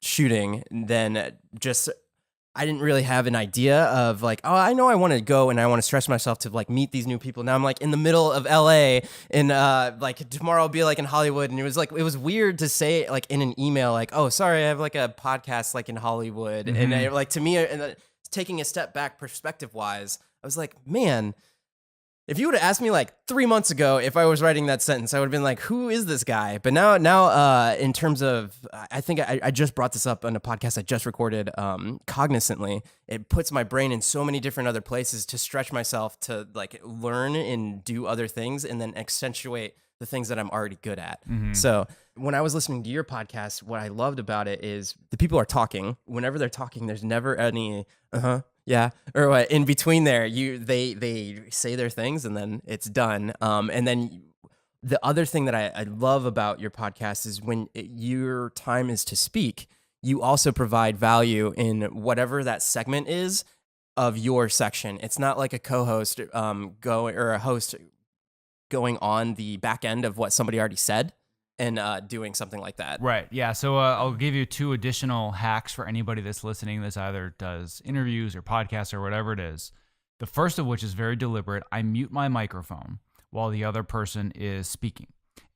shooting, then just I didn't really have an idea of like, oh, I know I want to go and I want to stretch myself to like meet these new people. Now I'm like in the middle of LA, and like tomorrow I'll be like in Hollywood, and it was weird to say like in an email like, oh, sorry, I have like a podcast like in Hollywood, and like to me, and taking a step back perspective wise, I was like, man, if you would have asked me like 3 months ago if I was writing that sentence, I would have been like, who is this guy? But now in terms of, I think I just brought this up on a podcast I just recorded, cognizantly. It puts my brain in so many different other places to stretch myself to like learn and do other things and then accentuate the things that I'm already good at. So when I was listening to your podcast, what I loved about it is the people are talking. Whenever they're talking, there's never any, yeah, or what in between there. They say their things and then it's done. And then the other thing that I love about your podcast is when your time is to speak, you also provide value in whatever that segment is of your section. It's not like a co-host or a host going on the back end of what somebody already said and doing something like that. Right. Yeah. So I'll give you 2 additional hacks for anybody that's listening that's either does interviews or podcasts or whatever it is. The first of which is very deliberate. I mute my microphone while the other person is speaking.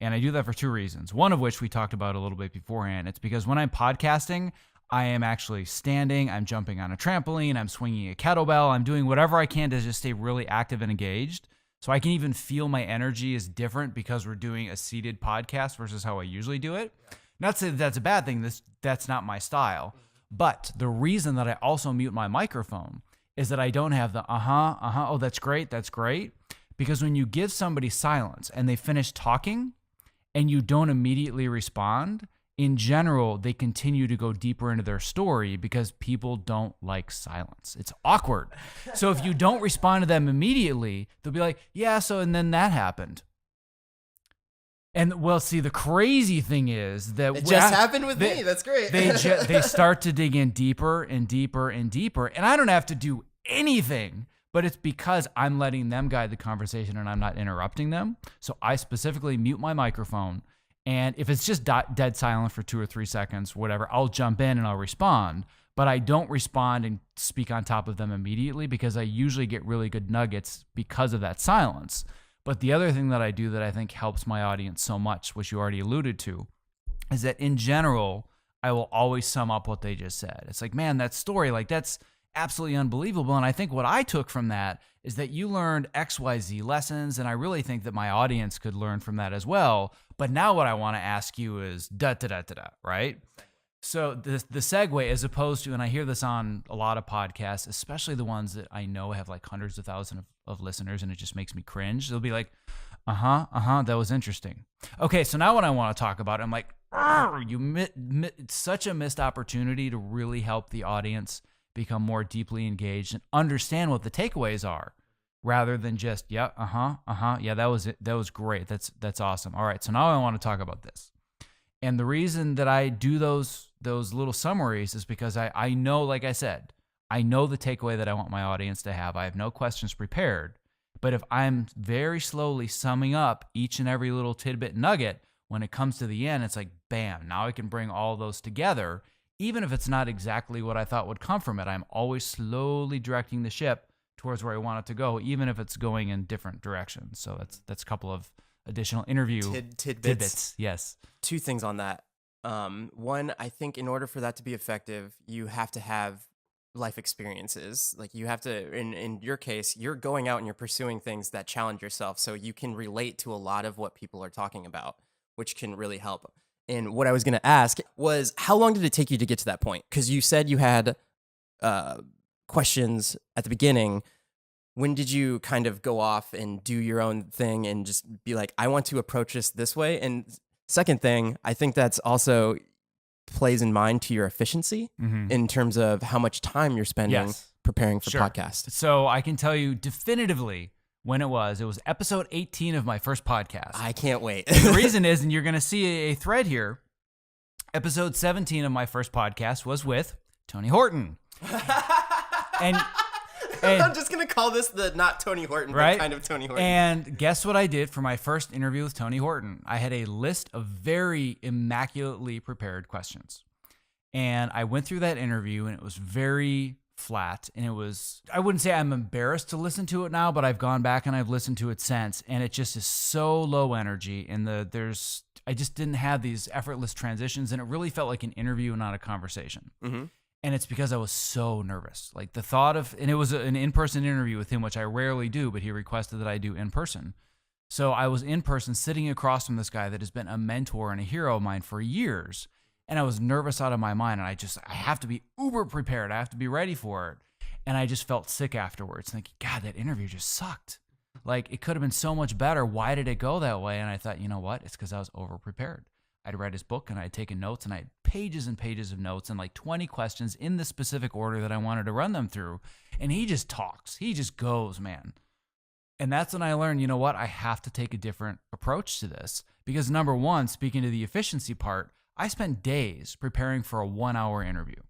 And I do that for 2 reasons. One of which we talked about a little bit beforehand. It's because when I'm podcasting, I am actually standing, I'm jumping on a trampoline, I'm swinging a kettlebell, I'm doing whatever I can to just stay really active and engaged. So I can even feel my energy is different because we're doing a seated podcast versus how I usually do it. Not to say that that's a bad thing. That's not my style. But the reason that I also mute my microphone is that I don't have the oh, that's great. Because when you give somebody silence and they finish talking and you don't immediately respond, in general, they continue to go deeper into their story because people don't like silence. It's awkward. So if you don't respond to them immediately, they'll be like, yeah, so and then that happened. And well, see, the crazy thing is that it just happened with me. That's great. They start to dig in deeper and deeper and deeper. And I don't have to do anything, but it's because I'm letting them guide the conversation and I'm not interrupting them. So I specifically mute my microphone. And if it's just dead silent for 2 or 3 seconds, whatever, I'll jump in and I'll respond. But I don't respond and speak on top of them immediately because I usually get really good nuggets because of that silence. But the other thing that I do that I think helps my audience so much, which you already alluded to, is that in general, I will always sum up what they just said. It's like, man, that story, like that's absolutely unbelievable. And I think what I took from that is that you learned XYZ lessons, and I really think that my audience could learn from that as well. But now what I want to ask you is da-da-da-da-da, right? So the segue, as opposed to, and I hear this on a lot of podcasts, especially the ones that I know have like hundreds of thousands of listeners, and it just makes me cringe. They'll be like, that was interesting. Okay, so now what I want to talk about, I'm like, it's such a missed opportunity to really help the audience become more deeply engaged and understand what the takeaways are, rather than just, yeah, that was it. That was great. That's awesome. All right, so now I want to talk about this. And the reason that I do those little summaries is because I know, like I said, I know the takeaway that I want my audience to have. I have no questions prepared. But if I'm very slowly summing up each and every little tidbit nugget, when it comes to the end, it's like, bam, now I can bring all those together. Even if it's not exactly what I thought would come from it, I'm always slowly directing the ship towards where I want it to go, even if it's going in different directions. So that's a couple of additional interview tidbits. Yes. Two things on that. One, I think in order for that to be effective, you have to have life experiences. Like you have to, in your case, you're going out and you're pursuing things that challenge yourself, so you can relate to a lot of what people are talking about, which can really help. And what I was going to ask was, how long did it take you to get to that point? Because you said you had questions at the beginning. When did you kind of go off and do your own thing and just be like, I want to approach this way? And second thing, I think that's also plays in mind to your efficiency in terms of how much time you're spending preparing for podcasts. So I can tell you definitively when it was episode 18 of my first podcast. I can't wait. The reason is, and you're going to see a thread here, episode 17 of my first podcast was with Tony Horton. and I'm just going to call this the not Tony Horton, right? But kind of Tony Horton. And guess what I did for my first interview with Tony Horton? I had a list of very immaculately prepared questions. And I went through that interview, and it was very flat. And it was, I wouldn't say I'm embarrassed to listen to it now, but I've gone back and I've listened to it since. And it just is so low energy. And I just didn't have these effortless transitions. And it really felt like an interview, not a conversation. Mm-hmm. And it's because I was so nervous. Like the thought of, and it was an in-person interview with him, which I rarely do, but he requested that I do in person. So I was in person sitting across from this guy that has been a mentor and a hero of mine for years. And I was nervous out of my mind. And I have to be uber prepared. I have to be ready for it. And I just felt sick afterwards, thinking, God, that interview just sucked. Like it could have been so much better. Why did it go that way? And I thought, you know what? It's because I was over prepared. I'd read his book and I'd taken notes, and I had pages and pages of notes and like 20 questions in the specific order that I wanted to run them through. And he just talks. He just goes, man. And that's when I learned, you know what? I have to take a different approach to this, because number one, speaking to the efficiency part, I spent days preparing for a 1-hour interview.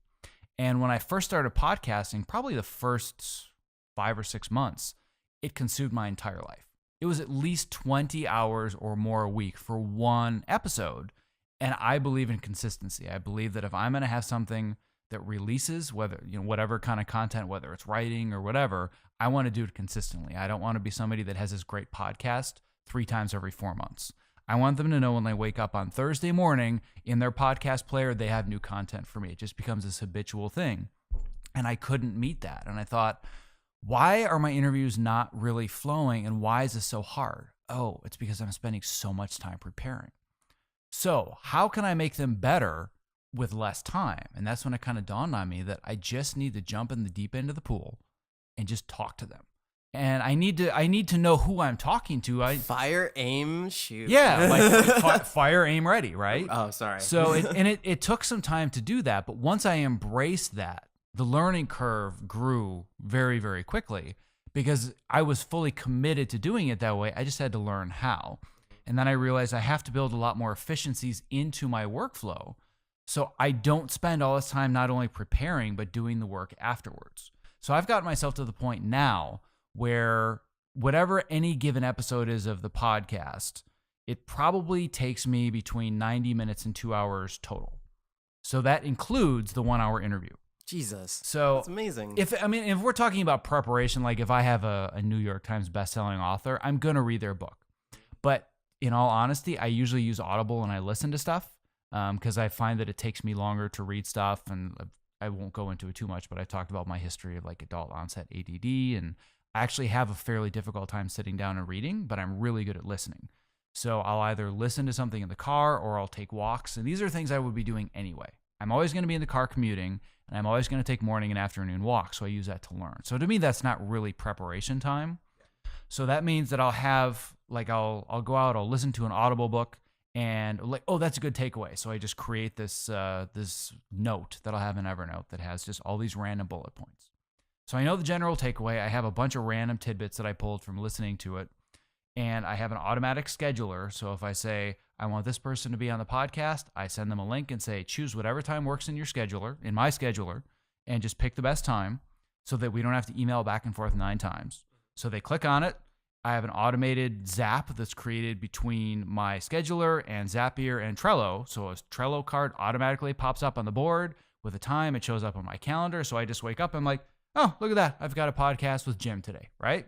And when I first started podcasting, probably the first 5 or 6 months, it consumed my entire life. It was at least 20 hours or more a week for one episode. And I believe in consistency. I believe that if I'm going to have something that releases, whatever kind of content, whether it's writing or whatever, I want to do it consistently. I don't want to be somebody that has this great podcast 3 times every 4 months. I want them to know when they wake up on Thursday morning in their podcast player, they have new content for me. It just becomes this habitual thing. And I couldn't meet that. And I thought, why are my interviews not really flowing? And why is this so hard? Oh, it's because I'm spending so much time preparing. So how can I make them better with less time? And that's when it kind of dawned on me that I just need to jump in the deep end of the pool and just talk to them. And I need to know who I'm talking to. Fire, aim, shoot. Yeah, like fire, aim, ready, right? Oh, sorry. So it took some time to do that. But once I embraced that, the learning curve grew very, very quickly because I was fully committed to doing it that way. I just had to learn how. And then I realized I have to build a lot more efficiencies into my workflow so I don't spend all this time not only preparing, but doing the work afterwards. So I've gotten myself to the point now where whatever any given episode is of the podcast, it probably takes me between 90 minutes and 2 hours total. So that includes the 1-hour interview. Jesus. So that's amazing. If we're talking about preparation, like if I have a New York Times bestselling author, I'm going to read their book. But in all honesty, I usually use Audible and I listen to stuff because I find that it takes me longer to read stuff. And I won't go into it too much, but I talked about my history of like adult onset ADD, and I actually have a fairly difficult time sitting down and reading, but I'm really good at listening. So I'll either listen to something in the car or I'll take walks. And these are things I would be doing anyway. I'm always going to be in the car commuting, and I'm always going to take morning and afternoon walks. So I use that to learn. So to me, that's not really preparation time. So that means that I'll have, like, I'll go out, I'll listen to an Audible book, and like, oh, that's a good takeaway. So I just create this this note that I'll have in Evernote that has just all these random bullet points. So I know the general takeaway. I have a bunch of random tidbits that I pulled from listening to it. And I have an automatic scheduler. So if I say, I want this person to be on the podcast, I send them a link and say, choose whatever time works in your scheduler, in my scheduler, and just pick the best time so that we don't have to email back and forth 9 times. So they click on it. I have an automated zap that's created between my scheduler and Zapier and Trello. So a Trello card automatically pops up on the board with a time. It shows up on my calendar. So I just wake up and I'm like, oh, look at that. I've got a podcast with Jim today, right?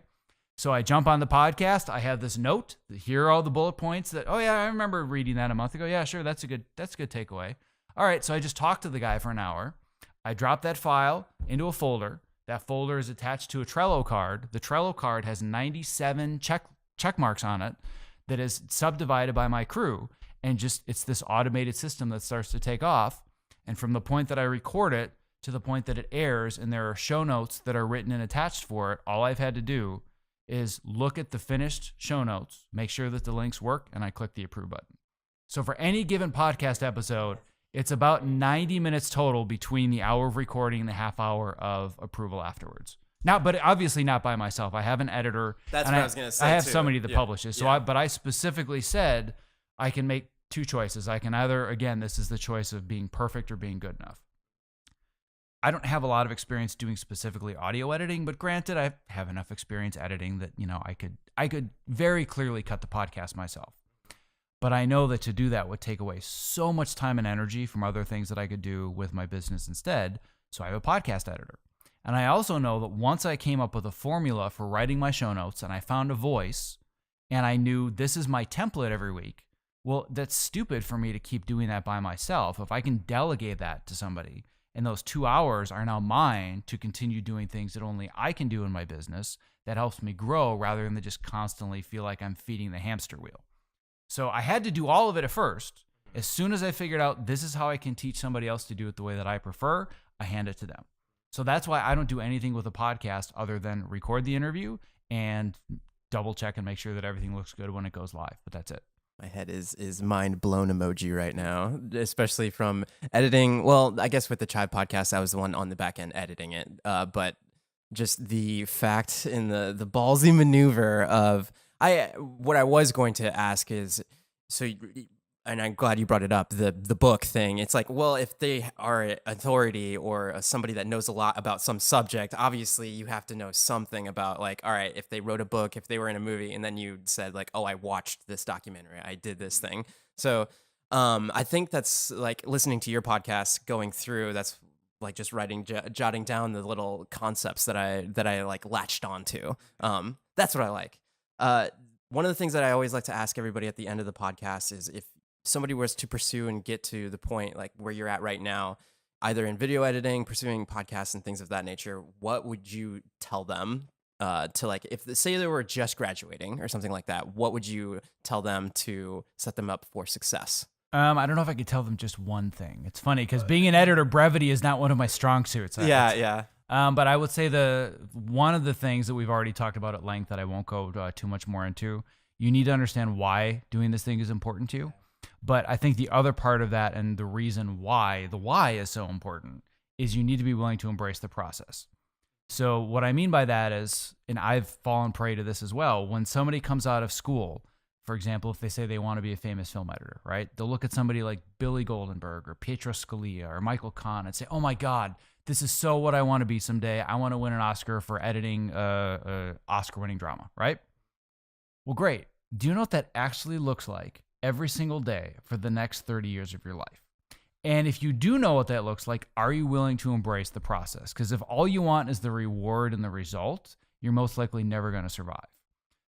So I jump on the podcast. I have this note. Here are all the bullet points that, oh yeah, I remember reading that a month ago. Yeah, sure. That's a good takeaway. All right. So I just talked to the guy for an hour. I drop that file into a folder. That folder is attached to a Trello card. The Trello card has 97 check marks on it that is subdivided by my crew. And just, it's this automated system that starts to take off. And from the point that I record it to the point that it airs, and there are show notes that are written and attached for it, all I've had to do is look at the finished show notes, make sure that the links work, and I click the approve button. So for any given podcast episode, it's about 90 minutes total between the hour of recording and the half hour of approval afterwards. Now, but obviously not by myself. I have an editor. That's what I was going to say. I have too. somebody that publishes. So yeah. but I specifically said I can make 2 choices. I can either, again, this is the choice of being perfect or being good enough. I don't have a lot of experience doing specifically audio editing, but granted, I have enough experience editing that, you know, I could very clearly cut the podcast myself. But I know that to do that would take away so much time and energy from other things that I could do with my business instead. So I have a podcast editor. And I also know that once I came up with a formula for writing my show notes and I found a voice and I knew this is my template every week, well, that's stupid for me to keep doing that by myself. If I can delegate that to somebody, and those 2 hours are now mine to continue doing things that only I can do in my business, that helps me grow rather than just constantly feel like I'm feeding the hamster wheel. So I had to do all of it at first. As soon as I figured out this is how I can teach somebody else to do it the way that I prefer, I hand it to them. So that's why I don't do anything with a podcast other than record the interview and double check and make sure that everything looks good when it goes live. But that's it. My head is mind blown emoji right now, especially from editing. Well, I guess with the Chive podcast, I was the one on the back end editing it. But just the fact in the ballsy maneuver of what I was going to ask is, so, and I'm glad you brought it up, the book thing. It's like, well, if they are an authority or somebody that knows a lot about some subject, obviously you have to know something about, like, all right, if they wrote a book, if they were in a movie, and then you said like, oh, I watched this documentary, I did this thing. So I think that's like listening to your podcast, going through, that's like just writing, jotting down the little concepts that I like latched onto. That's what I like. One of the things that I always like to ask everybody at the end of the podcast is, if somebody was to pursue and get to the point like where you're at right now, either in video editing, pursuing podcasts and things of that nature, what would you tell them to, like, if say they were just graduating or something like that, what would you tell them to set them up for success? I don't know if I could tell them just one thing. It's funny because being an editor, brevity is not one of my strong suits. Yeah. But I would say one of the things that we've already talked about at length that I won't go too much more into, you need to understand why doing this thing is important to you. But I think the other part of that, and the reason why, the why is so important, is you need to be willing to embrace the process. So what I mean by that is, and I've fallen prey to this as well, when somebody comes out of school, for example, if they say they want to be a famous film editor, right? They'll look at somebody like Billy Goldenberg or Pietro Scalia or Michael Kahn and say, oh my God, this is so what I want to be someday. I want to win an Oscar for editing a Oscar-winning drama, right? Well, great. Do you know what that actually looks like every single day for the next 30 years of your life? And if you do know what that looks like, are you willing to embrace the process? Because if all you want is the reward and the result, you're most likely never going to survive.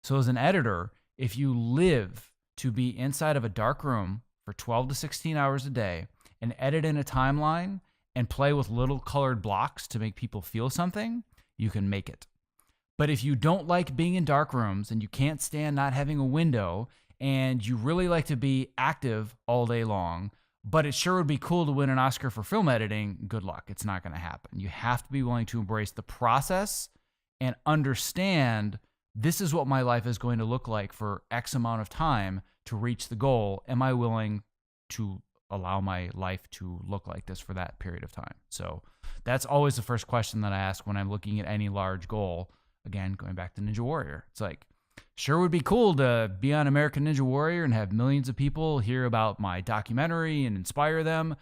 So as an editor, if you live to be inside of a dark room for 12 to 16 hours a day and edit in a timeline and play with little colored blocks to make people feel something, you can make it. But if you don't like being in dark rooms and you can't stand not having a window and you really like to be active all day long, but it sure would be cool to win an Oscar for film editing, good luck. It's not going to happen. You have to be willing to embrace the process and understand this is what my life is going to look like for X amount of time to reach the goal. Am I willing to allow my life to look like this for that period of time? So that's always the first question that I ask when I'm looking at any large goal. Again, going back to Ninja Warrior, it's like, sure would be cool to be on American Ninja Warrior and have millions of people hear about my documentary and inspire them.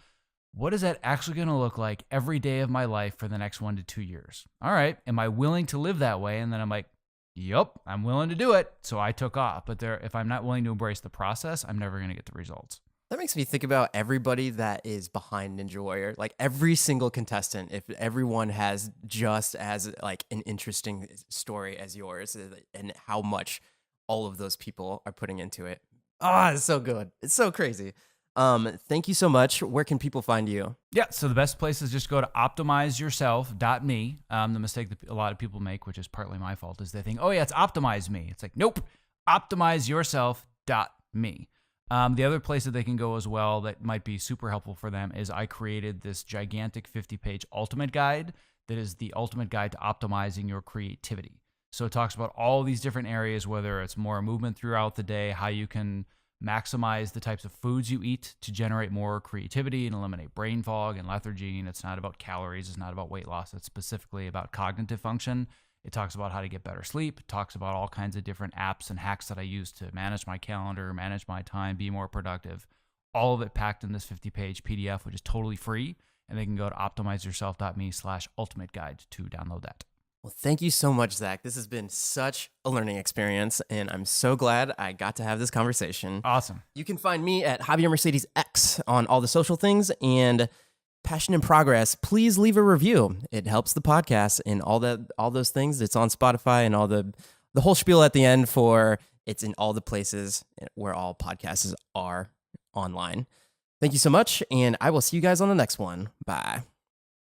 What is that actually going to look like every day of my life for the next 1 to 2 years? All right, am I willing to live that way? And then I'm like, yep, I'm willing to do it. So I took off. But if I'm not willing to embrace the process, I'm never going to get the results. That makes me think about everybody that is behind Ninja Warrior. Like every single contestant, if everyone has just as like an interesting story as yours, and how much all of those people are putting into it. It's so good. It's so crazy. Thank you so much. Where can people find you? Yeah, so the best place is just go to optimizeyourself.me. The mistake that a lot of people make, which is partly my fault, is they think, oh yeah, it's optimize me. It's like, nope, optimizeyourself.me. The other place that they can go as well that might be super helpful for them is I created this gigantic 50-page ultimate guide that is the ultimate guide to optimizing your creativity. So it talks about all these different areas, whether it's more movement throughout the day, how you can maximize the types of foods you eat to generate more creativity and eliminate brain fog and lethargy. And it's not about calories. It's not about weight loss. It's specifically about cognitive function. It talks about how to get better sleep. It talks about all kinds of different apps and hacks that I use to manage my calendar, manage my time, be more productive. All of it packed in this 50-page PDF, which is totally free. And they can go to optimizeyourself.me/ultimate guide to download that. Well, thank you so much, Zach. This has been such a learning experience, and I'm so glad I got to have this conversation. Awesome. You can find me at Javier Mercedes X on all the social things, and Passion in Progress. Please leave a review. It helps the podcast and all those things. It's on Spotify and all the whole spiel at the end for it's in all the places where all podcasts are online. Thank you so much, and I will see you guys on the next one. Bye.